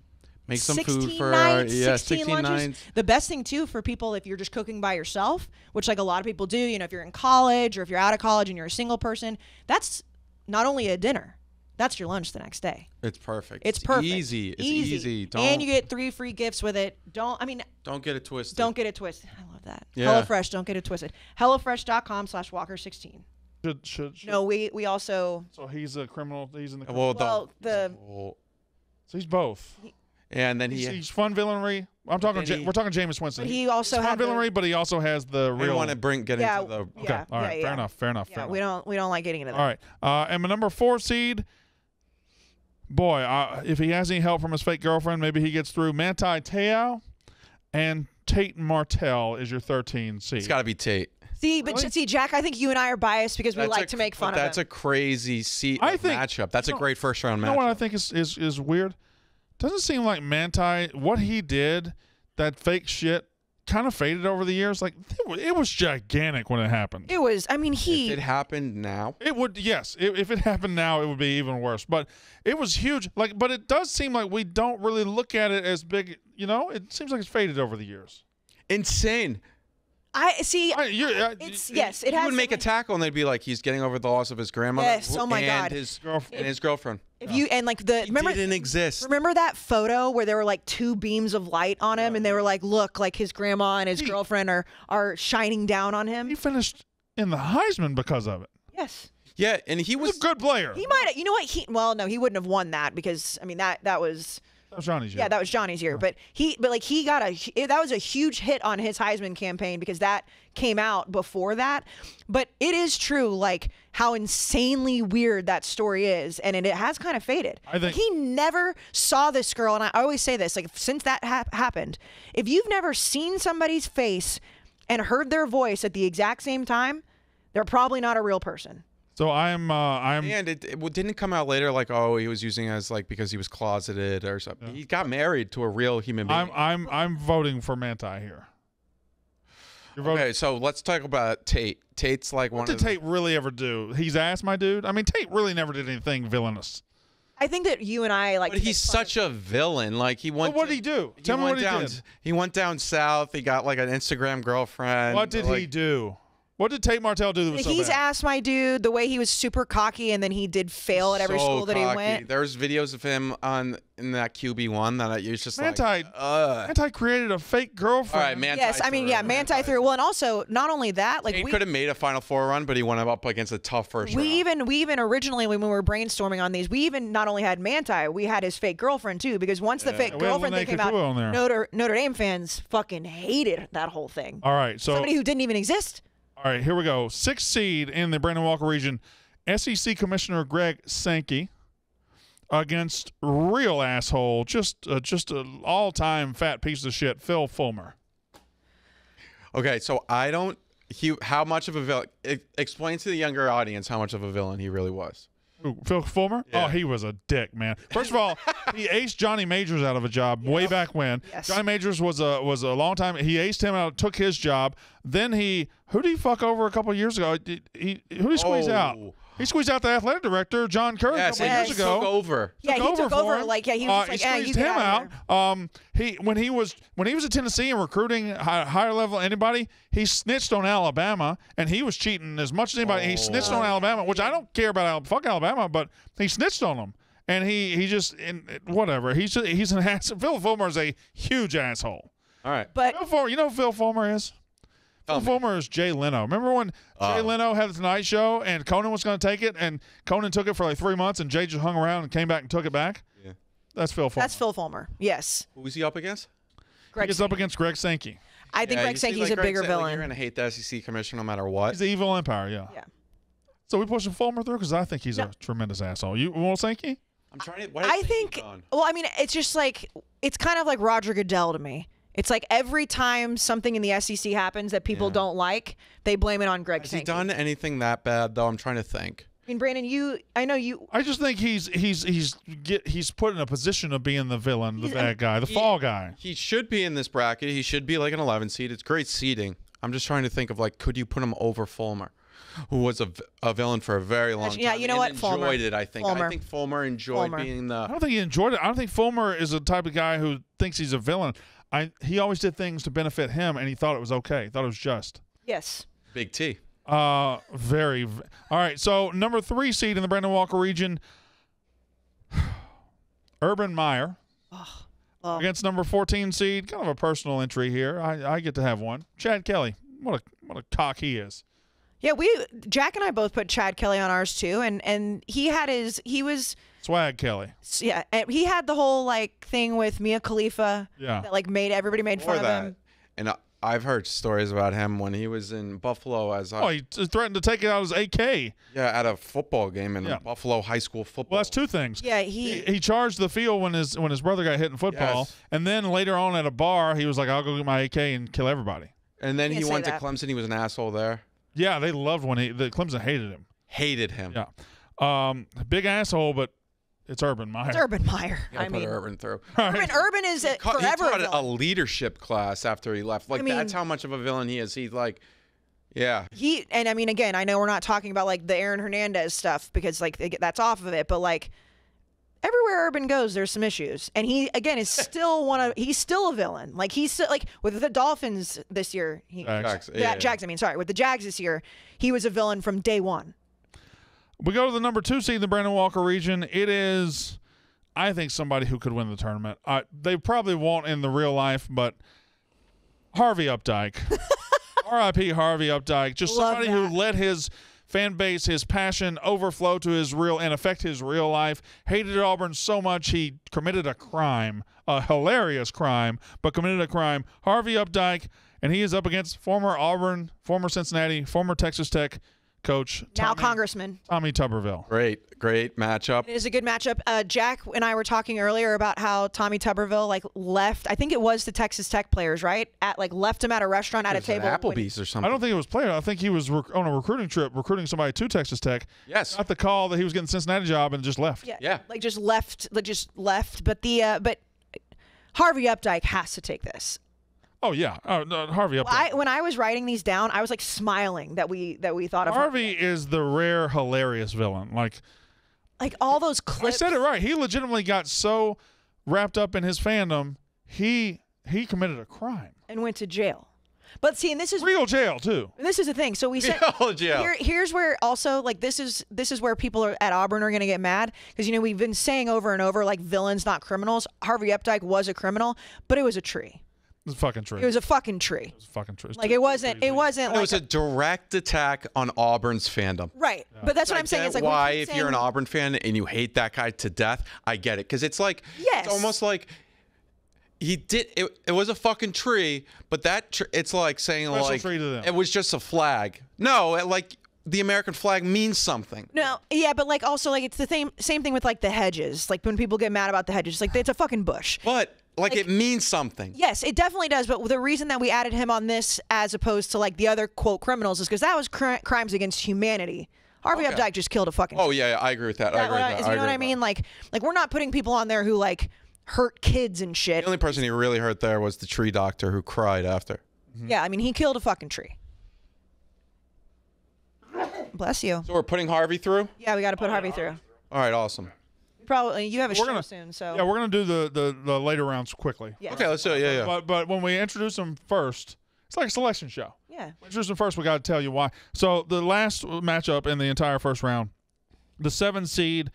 Make some 16 food for nights, yeah, 16 lunches. lunches. The best thing too for people if you're just cooking by yourself, which like a lot of people do, you know, if you're in college or if you're out of college and you're a single person, that's not only a dinner, that's your lunch the next day. It's perfect. It's perfect. Easy. It's easy. And you get 3 free gifts with it. Don't get it twisted. Don't get it twisted. I love that. Yeah. HelloFresh, don't get it twisted. HelloFresh.com/Walker16. Should. No, we also So he's a criminal. He's in the. Well, well the Oh. So he's both. And then He's fun villainy. I'm talking. Then he- We're talking Jameis Winston. but he also He's fun had the, villainy, but he also has the we real. want to get Yeah, into the. Okay. yeah, All right. yeah, Fair yeah. enough. Fair enough. Yeah, Fair we enough. don't like getting into that. All right. And my number 4 seed. Boy, if he has any help from his fake girlfriend, maybe he gets through. Manti Te'o and Tate Martell is your 13 seed. It's got to be Tate. See, but Really? see, Jack, I think you and I are biased because we like to make fun of him. That's a crazy I think- matchup. That's a you know- great first round You know what I matchup. think is weird? Doesn't seem like Manti, what he did, that fake shit, kind of faded over the years. Like, it was gigantic when it happened. It was. I mean, If it happened now, It would, yes. If it happened now, it would be even worse. But it was huge. Like, but it does seem like we don't really look at it as big. You know, it seems like it's faded over the years. insane. I see. It's Yes, it He has. would make a tackle and they'd be like, he's getting over the loss of his grandmother. Yes, oh my God. And his girlfriend. If you and like the He remember didn't exist. remember that photo where there were like 2 beams of light on him, and they were like, look, like his grandma and his girlfriend are shining down on him. He finished in the Heisman because of it. Yes. Yeah, and he He was was a good player. He might have, you know what? He wouldn't have won that because I mean that was That was Johnny's year. Yeah, that was Johnny's year. But he got that was a huge hit on his Heisman campaign because that came out before that. But it is true, like how insanely weird that story is, and it has kind of faded. I think he never saw this girl, and I always say this, like since that happened, if you've never seen somebody's face and heard their voice at the exact same time, they're probably not a real person. So I'm. And it didn't come out later like, oh, he was using it as like because he was closeted or something. Yeah. He got married to a real human being. I'm voting for Manti here. Okay, so let's talk about Tate. Tate's like what did Tate really ever do? He's asked my dude. I mean, Tate really never did anything villainous. I think that you and I like. But he's such a villain. Like he went. Well, what did he do? Tell me what he did. He went down south. He got like an Instagram girlfriend. What did he do? What did Tate Martell do that was so He's bad? asked my dude the way he was super cocky, and then he did fail at every school that he went. There's videos of him in that QB1 that he was just Manti created a fake girlfriend. All right, Manti. Yes, I mean, yeah, Manti threw. Well, and also not only that, like he could have made a Final Four run, but he went up against a tough first round. We even originally when we were brainstorming on these, we even not only had Manti, we had his fake girlfriend too. Because once the fake girlfriend thing came out, Notre Dame fans fucking hated that whole thing. All right, so somebody who didn't even exist. All right, here we go. 6th seed in the Brandon Walker region, SEC Commissioner Greg Sankey against real asshole, just an all-time fat piece of shit, Phil Fulmer. Okay, so how much of a villain? Explain to the younger audience how much of a villain he really was. Ooh, Phil Fulmer? Yeah. Oh, he was a dick, man. First of all, he aced Johnny Majors out of a job way back when. Yes. Johnny Majors was a long time. He aced him out, took his job. Then who did he fuck over a couple of years ago? Who did he squeeze out? He squeezed out the athletic director, John Curry, a couple of years ago. Took over. He took over. Like, he was he squeezed him out. When he was at Tennessee and recruiting higher level anybody, he snitched on Alabama, and he was cheating as much as anybody. He snitched on Alabama, which I don't care about. Fuck Alabama, but he snitched on them, and he just whatever. He's an ass. Phil Fulmer is a huge asshole. All right, but Phil Fulmer, you know who Phil Fulmer is? Phil Fulmer is Jay Leno. Remember when Jay Leno had the Tonight Show and Conan was going to take it, and Conan took it for like 3 months, and Jay just hung around and came back and took it back? Yeah. That's Phil Fulmer. That's Phil Fulmer, yes. Who was he up against? He's up against Greg Sankey. I think Greg Sankey's a bigger villain. You're going to hate the SEC commissioner no matter what. He's the evil empire, yeah. So we pushing Fulmer through because I think he's a tremendous asshole. You want Sankey? I'm trying to. I think. Well, I mean, it's just like it's kind of like Roger Goodell to me. It's like every time something in the SEC happens that people don't like, they blame it on Greg Sankey. Has he done anything that bad though? I'm trying to think. I mean, Brandon, I know you. I just think he's put in a position of being the villain, the bad guy, the fall guy. He should be in this bracket. He should be like an 11 seed. It's great seeding. I'm just trying to think of like, could you put him over Fulmer, who was a villain for a very long time? Yeah, you know what? Fulmer enjoyed it. I think. I think Fulmer enjoyed being the. I don't think he enjoyed it. I don't think Fulmer is the type of guy who thinks he's a villain. He always did things to benefit him, and he thought it was okay. He thought it was just. Yes. Big T. All right, so number 3 seed in the Brandon Walker region, Urban Meyer against number 14 seed. Kind of a personal entry here. I get to have one. Chad Kelly. What a cock he is. Yeah, Jack and I both put Chad Kelly on ours too, and he was Swag Kelly. Yeah, and he had the whole like thing with Mia Khalifa. Yeah. That like everybody made fun of him. And I've heard stories about him when he was in Buffalo he threatened to take it out as AK. Yeah, at a football game in Buffalo high school football. Well, that's two things. Yeah, he charged the field when his brother got hit in football, and then later on at a bar he was like, "I'll go get my AK and kill everybody." And then he went to Clemson. He was an asshole there. Yeah, they loved when Clemson hated him. Hated him. Yeah, big asshole, but it's Urban Meyer. It's Urban Meyer. I mean, put Urban through. Urban is forever. He taught a leadership class after he left. Like that's how much of a villain he is. He's like, yeah. And I mean, again, I know we're not talking about like the Aaron Hernandez stuff because like that's off of it, but like everywhere Urban goes, there's some issues, and he again is still he's still a villain. Like he's still, like with the Dolphins this year, Jags. Jags. I mean, sorry, with the Jags this year, he was a villain from day one. We go to the number 2 seed in the Brandon Walker region. It is, I think, somebody who could win the tournament. They probably won't in the real life, but Harvey Updike. R.I.P. Harvey Updike. Just somebody who let his fan base, his passion overflow to his real and affect his real life. Hated Auburn so much he committed a crime, a hilarious crime, but committed a crime. Harvey Updike, and he is up against former Auburn, former Cincinnati, former Texas Tech coach, Now Congressman. Tommy Tuberville. Great matchup. It is a good matchup. Jack and I were talking earlier about how Tommy Tuberville left. I think it was the Texas Tech players, right? Left him at a restaurant at a table. Applebee's or something. I don't think it was players. I think he was on a recruiting trip, recruiting somebody to Texas Tech. Yes. Got the call that he was getting the Cincinnati job and just left. Yeah. Just left. But Harvey Updike has to take this. Oh yeah, no, Harvey Updike. When I was writing these down, I was smiling that we thought of Harvey is the rare hilarious villain. Like all those clips. I said it right. He legitimately got so wrapped up in his fandom, he committed a crime and went to jail. But see, and this is real jail too. This is the thing. So we said here's where also this is where people at Auburn are going to get mad because we've been saying over and over villains, not criminals. Harvey Updike was a criminal, but it was a tree. It was a fucking tree. It was a fucking tree. It was a fucking tree. It wasn't. It was a direct attack on Auburn's fandom. Right. Yeah. But that's what I'm saying. It's why if you're an Auburn fan and you hate that guy to death, I get it because it's it's almost like he did. It was a fucking tree, but it's like saying tree to them. It was just a flag. No, the American flag means something. No, yeah, but also it's the same thing with the hedges. When people get mad about the hedges, it's a fucking bush. But it means something. Yes, it definitely does. But the reason that we added him on this as opposed to the other quote criminals is because that was crimes against humanity. Harvey Updike just killed a fucking. Oh yeah, I agree with that. I agree with that. You know what I mean? We're not putting people on there who hurt kids and shit. The only person he really hurt there was the tree doctor who cried after. Mm-hmm. Yeah, I mean he killed a fucking tree. Bless you. So we're putting Harvey through? Yeah, we got to put Harvey through. All right, awesome. Probably you have a show soon, so yeah, we're gonna do the later rounds quickly. Yeah. Okay, let's do it. Yeah. But when we introduce them first, it's like a selection show. Yeah. Introduce them first. We got to tell you why. So the last matchup in the entire first round, the 7 seed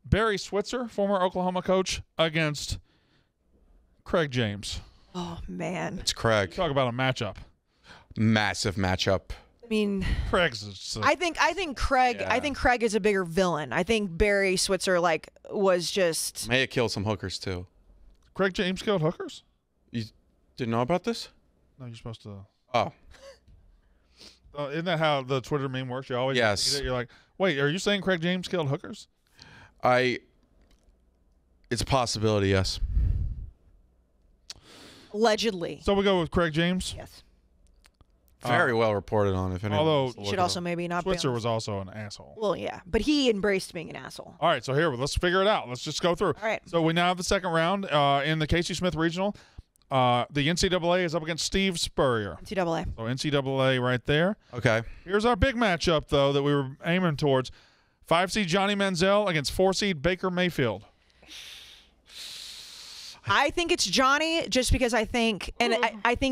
Barry Switzer, former Oklahoma coach, against Craig James. Oh man, it's Craig. Talk about a matchup. Massive matchup. I mean, Craig's. I think Craig. Yeah. I think Craig is a bigger villain. I think Barry Switzer was just. May have killed some hookers too. Craig James killed hookers. You didn't know about this? No, you're supposed to. Oh. Isn't that how the Twitter meme works? You always. Yes. You're like, wait, are you saying Craig James killed hookers? It's a possibility. Yes. Allegedly. So we go with Craig James. Yes. Very well reported on. If anyone although he should also maybe not. Switzer was also an asshole. Well, yeah, but he embraced being an asshole. All right, so here let's figure it out. Let's just go through. All right. So we now have the second round in the Kayce Smith Regional. The NCAA is up against Steve Spurrier. NCAA. So NCAA right there. Okay. Here's our big matchup though that we were aiming towards: 5 seed Johnny Manziel against 4 seed Baker Mayfield. I think it's Johnny just because I think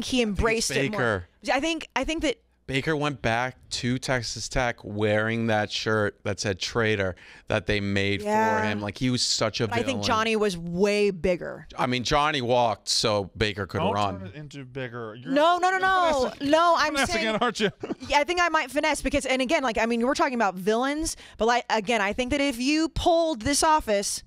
he embraced it more. I think that Baker went back to Texas Tech wearing that shirt that said traitor that they made for him. He was such a villain. I think Johnny was way bigger. I mean, Johnny walked so Baker could run. Turn it into bigger. No. I'm saying, again, aren't you? Yeah, I think I might finesse because, and again, we're talking about villains, but again, I think that if you polled this office,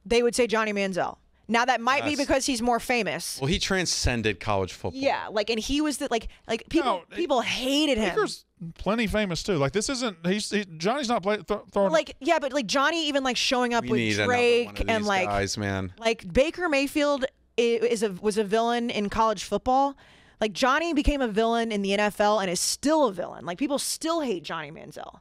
they would say Johnny Manziel. Now that might be because he's more famous. Well, he transcended college football. Yeah, and he was the people hated him. Baker's plenty famous too. This isn't Johnny's not throwing. Yeah, but Johnny even showing up with Drake and guys, man. Baker Mayfield was a villain in college football. Johnny became a villain in the NFL and is still a villain. People still hate Johnny Manziel.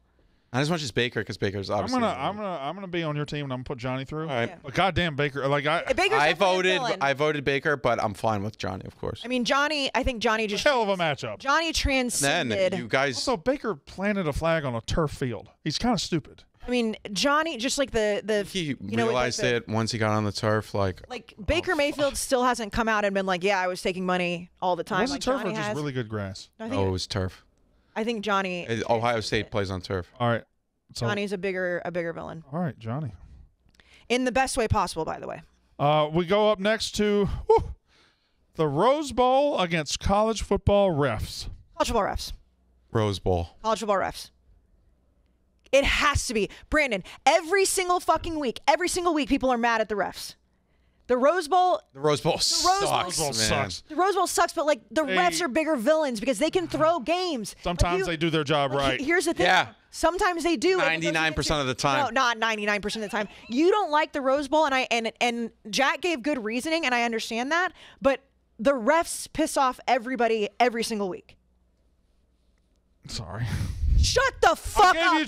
Not as much as Baker, because Baker's obviously. I'm gonna be on your team and I'm gonna put Johnny through. All right. Yeah. But goddamn Baker, I voted Baker, but I'm fine with Johnny, of course. I mean, I think Johnny just hell of a matchup. Johnny transcended. Then you guys. Also, Baker planted a flag on a turf field. He's kind of stupid. I mean, Johnny just he realized it once he got on the turf. Baker Mayfield still hasn't come out and been I was taking money all the time. Was it turf Johnny or just really good grass? It was turf. I think Johnny. Ohio State plays on turf. All right. So, Johnny's a bigger villain. All right, Johnny. In the best way possible, by the way. We go up next to the Rose Bowl against college football refs. College football refs. Rose Bowl. College football refs. It has to be. Brandon, every single week, people are mad at the refs. The Rose Bowl sucks. The Rose Bowl sucks, but like the refs are bigger villains because they can throw games. Sometimes they do their job right. Here's the thing. Yeah. Sometimes they do. 99% of the time. No, not 99% of the time. You don't like the Rose Bowl, and Jack gave good reasoning, and I understand that. But the refs piss off everybody every single week. Sorry. Shut the fuck up. I gave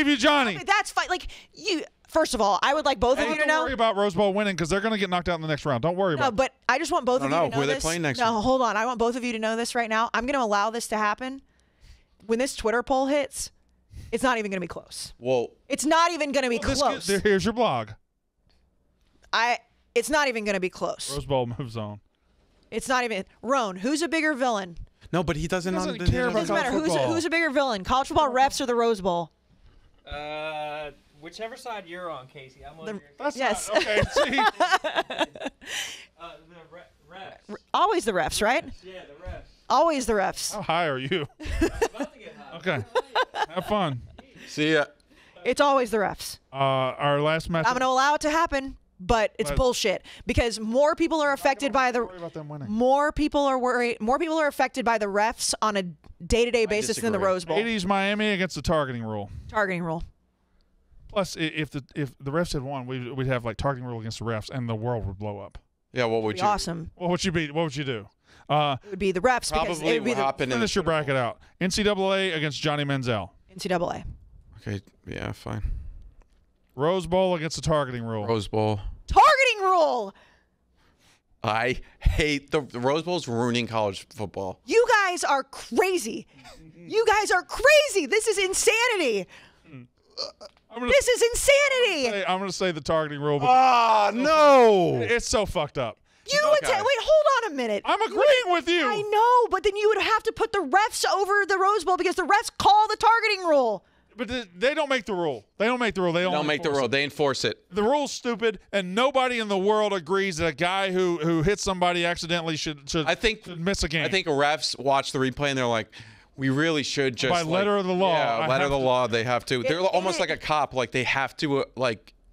you Johnny. Okay, that's fine. Like you. First of all, I would like both of you to know. Don't worry about Rose Bowl winning because they're going to get knocked out in the next round. Don't worry about it. No, but I just want both of you to know who are they this. playing next No, week? hold on. I want both of you to know this right now. I'm going to allow this to happen. When this Twitter poll hits, it's not even going to be close. Whoa. It's not even going to be close. Here's your blog. It's not even going to be close. Rose Bowl moves on. It's not even. Roan, who's a bigger villain? No, but he doesn't care It about doesn't matter. college football. Who's a bigger villain? College football refs or the Rose Bowl? Whichever side you're on, Kayce. I'm on your That's Yes. not, okay. See, the refs. Always the refs, right? Yeah, the refs. Always the refs. how high are you? About to get high. Okay. Have fun. See ya. It's always the refs. Our last match. I'm going to allow it to happen, but it's bullshit because more people are affected by the. Worry about them winning. More people are affected by the refs on a day-to-day basis than the disagree. Rose Bowl. 80s Miami against the targeting rule. Targeting rule. Plus, if the refs had won, we'd have like targeting rule against the refs, and the world would blow up. Yeah, what would Be you awesome. What would you be? What would you do? It would be the refs because Probably it would be what the happened in Finish your bracket out. NCAA against Johnny Manziel. NCAA. Okay, yeah, fine. Rose Bowl against the targeting rule. Rose Bowl. Targeting rule. I hate the Rose Bowl's ruining college football. You guys are crazy. You guys are crazy. This is insanity. This is insanity. I'm going to say the targeting rule. But Ah, no. it's so fucked up. You would wait, hold on a minute. I'm agreeing with you. I know, but then you would have to put the refs over the Rose Bowl because the refs call the targeting rule. But they don't make the rule. They don't make the rule. They Don't make the enforce rule. it. They enforce it. The rule's stupid, and nobody in the world agrees that a guy who hits somebody accidentally should miss a game. I think refs watch the replay and they're like, we really should just By letter of the law, Yeah, I letter have of the to- law. They have to. They're almost like a cop. Like they have to.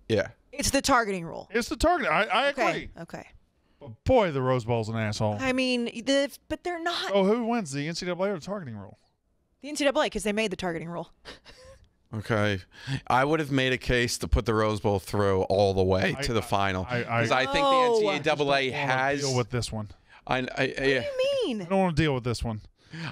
Yeah. It's the targeting rule. It's the target. I agree. Okay. But boy, the Rose Bowl's an asshole. I mean, but they're not. Oh, who wins, the NCAA or the targeting rule? The NCAA because they made the targeting rule. Okay. I would have made a case to put the Rose Bowl through all the way to the final because I think No. the NCAA I has. deal with this one. Yeah. What do you mean? I don't want to deal with this one.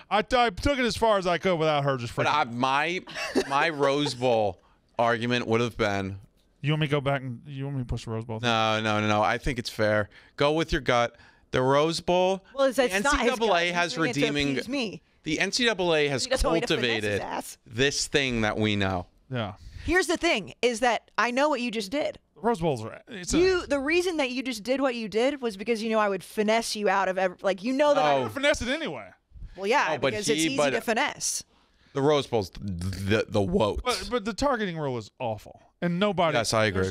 I took it as far as I could without her just freaking. But my Rose Bowl argument would have been. You want me to go back and you want me to push the Rose Bowl? No. I think it's fair. Go with your gut. The Rose Bowl. Well, it's the not his gut. NCAA He's has doing it to redeeming. appease me. The NCAA has He doesn't want me to finesse his cultivated ass. this thing that we know. Yeah. Here's the thing: is that I know what you just did. The Rose Bowls are. The reason that you just did what you did was because I would finesse you out of that. I finesse it anyway. Well, yeah, No, but because it's easy to finesse. The Rose Bowl's the woats. But the targeting rule is awful, and nobody. Yes, I agree.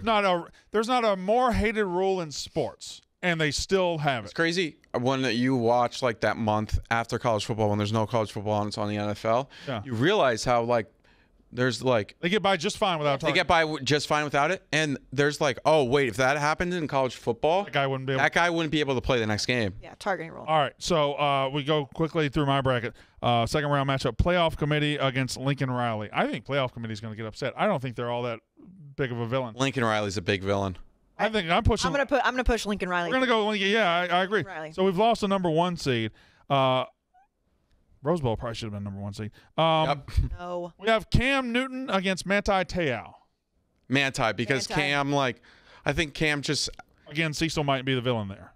There's not a more hated rule in sports, and they still have It's it. crazy when you watch like that month after college football when there's no college football and it's on the NFL. Yeah. You realize how there's They get by just fine without they targeting. get by just fine without it, and there's oh wait, if that happened in college football, That guy wouldn't be able. to play the next game. Yeah, targeting rule. All right, so we go quickly through my bracket. Second round matchup: playoff committee against Lincoln Riley. I think playoff committee is going to get upset. I don't think they're all that big of a villain. Lincoln Riley's a big villain. I think I'm pushing. I'm gonna push Lincoln Riley. We're gonna go Lincoln. Yeah, I agree. Riley. So we've lost the number 1 seed. Rose Bowl probably should have been number 1 seed. Yep. No. We have Cam Newton against Manti Te'o. Manti, because Manti. Cam I think Cam just Again, Cecil might be the villain there.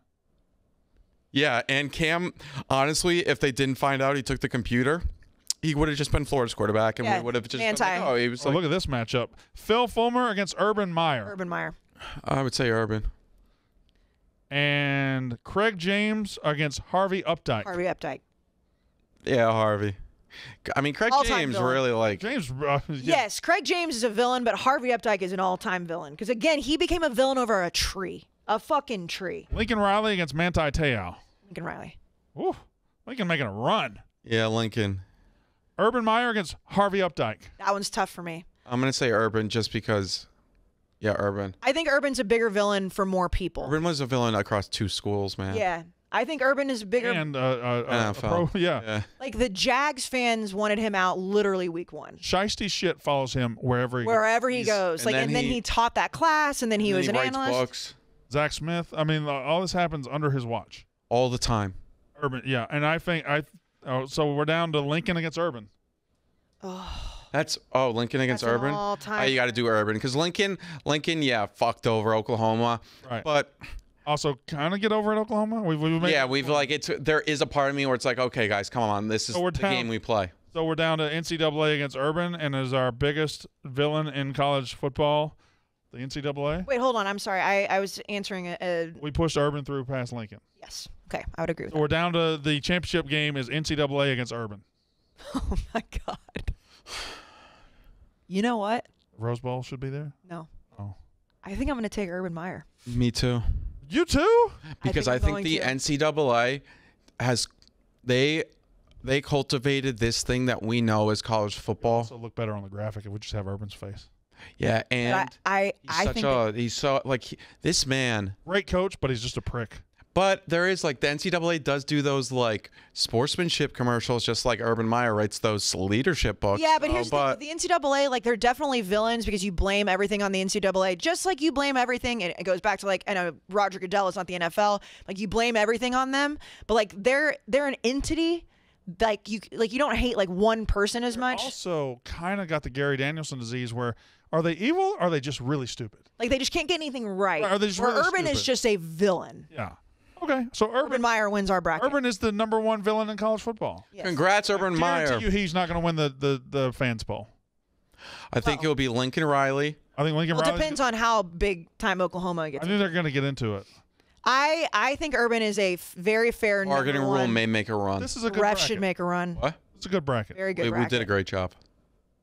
yeah, and Cam honestly, if they didn't find out he took the computer, he would have just been Florida's quarterback, and Yeah, we would have just Manti. been like, oh, he was So look at this matchup: Phil Fulmer against Urban Meyer, Urban Meyer. I would say Urban. and Craig James against Harvey Updike. Harvey Updike. Yeah, Harvey. I mean, Craig All-time James villain. really James. Yes, Craig James is a villain, but Harvey Updike is an all-time villain because again, he became a villain over a tree, a fucking tree. Lincoln Riley against Manti Te'o. Lincoln Riley. Ooh, Lincoln making a run. Yeah, Lincoln. Urban Meyer against Harvey Updike. That one's tough for me. I'm gonna say Urban just because. Yeah, Urban. I think Urban's a bigger villain for more people. Urban was a villain across 2 schools, man. Yeah. I think Urban is bigger. And NFL. yeah. Like the Jags fans wanted him out literally week 1. Shiesty shit follows him wherever he goes. and And then he taught that class, and then he was an writes analyst. books Zach Smith. I mean, all this happens under his watch. all the time. Urban, yeah. And I think so we're down to Lincoln against Urban. That's Lincoln against That's an Urban. all-time- You got to do Urban because Lincoln, yeah, fucked over Oklahoma. Right. But Also, kind of get over at Oklahoma. we've like there is a part of me where it's like, okay, guys, come on, this is So we're the down- game we play. So we're down to NCAA against Urban, and is our biggest villain in college football the NCAA? Wait, hold on. I'm sorry. I was answering a We pushed Urban through past Lincoln. yes. Okay, I would agree with So we're down to the championship game is NCAA against Urban. that. Oh my God. You know what? Rose Bowl should be there. No. Oh. I think I'm going to take Urban Meyer. Me too. You too? Because I'm I think going the to. NCAA has they cultivated this thing that we know as college football. So look better on the graphic if we just have Urban's face. Yeah, and But I he's think that- he's so like this man. Great coach, but he's just a prick. But there is like the NCAA does do those like sportsmanship commercials, just like Urban Meyer writes those leadership books. Yeah, but here's the thing. The NCAA, like, they're definitely villains because you blame everything on the NCAA, just like you blame everything. And it goes back to, like, I know Roger Goodell is not the NFL. Like, you blame everything on them, but like they're an entity. Like you don't hate like one person as much. Also, kind of got the Gary Danielson disease where are they evil or are they just really stupid? Like they just can't get anything right. Are they just Where really Urban is stupid? just a villain. Yeah. Okay, so Urban Meyer wins our bracket. Urban is the #1 villain in college football. Yes. Congrats, Urban Meyer. Guarantee you he's not going to win the fans poll. I think it'll be Lincoln Riley. I think Lincoln Well, it Riley's depends on how big time Oklahoma gets. I think they're going to get into it. I think Urban is a very fair Bargaining number rule one. may make a run. This is a good Ref bracket. should make a run. What? It's a good bracket. Very good We bracket. did a great job.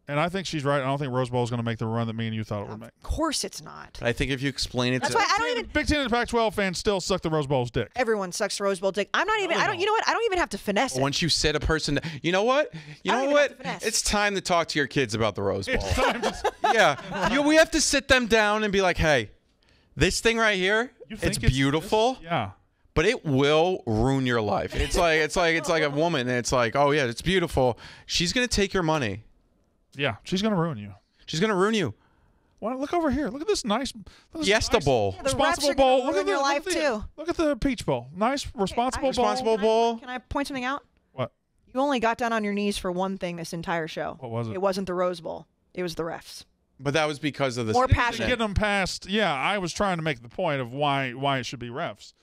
And I think she's right. I don't think Rose Bowl is going to make the run that me and you thought it would make. Of course it's not. I think if you explain it That's to why I don't even. Big Ten and Pac-12 fans still suck the Rose Bowl's dick. Everyone sucks Rose Bowl dick. I'm not even. I don't. You know what? I don't even have to finesse it. once you sit a person, you know what? You I don't know even what? have to finesse. It's time to talk to your kids about the Rose Bowl. It's time to- Yeah, we have to sit them down and be like, hey, this thing right here, You think it's beautiful. yeah. But it will ruin your life. It's like a woman. And it's like, oh yeah, it's beautiful. She's gonna take your money. Yeah. She's going to ruin you. She's gonna ruin you. Well, look over here. Look at this nice Fiesta Bowl. The refs responsible are gonna bowl. Look ruin at the your life look at too. Look at the Peach Bowl. Nice responsible bowl. Responsible bowl. Can I point something out? What? You only got down on your knees for one thing this entire show. What was it? It wasn't the Rose Bowl. It was the refs. But that was because of the More To passionate. get them past. Yeah, I was trying to make the point of why it should be refs.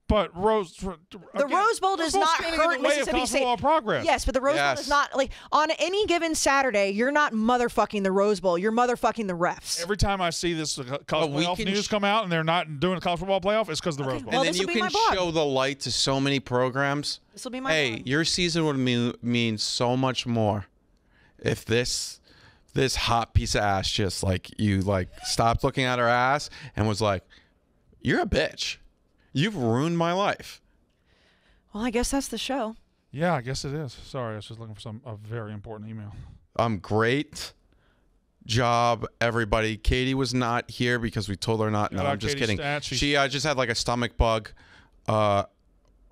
But The Rose Bowl does not hurt Mississippi State. Progress. Yes, but the Rose Bowl Yes. does not, like, on any given Saturday, you're not motherfucking the Rose Bowl. You're motherfucking the refs. Every time I see this college we playoff can news come out and they're not doing a college football playoff, it's because of the Rose Bowl. Well, And then this'll you be my can blog. show the light to so many programs. This will be my Hey, blog. your season would mean so much more if this hot piece of ass just like you like stopped looking at her ass and was like, "You're a bitch. You've ruined my life." Well, I guess that's the show. Yeah, I guess it is. Sorry, I was just looking for a very important email. Great job, everybody. Katie was not here because we told her not. No, Shout out I'm just Katie's kidding. stats. She's- She just had like a stomach bug.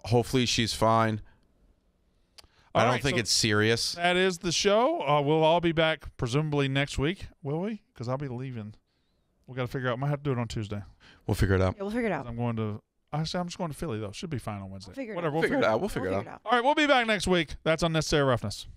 Hopefully she's fine. I All don't right, think so it's serious. That is the show. We'll all be back presumably next week, will we? Because I'll be leaving. We got to figure out. I might have to do it on Tuesday. We'll figure it out. Yeah, we'll figure it out. I'm going to. I'm just going to Philly though. Should be fine on Wednesday. We'll figure it Whatever. out. We'll Figure it out. We'll We'll figure it out. out. All right, we'll be back next week. That's Unnecessary Roughness.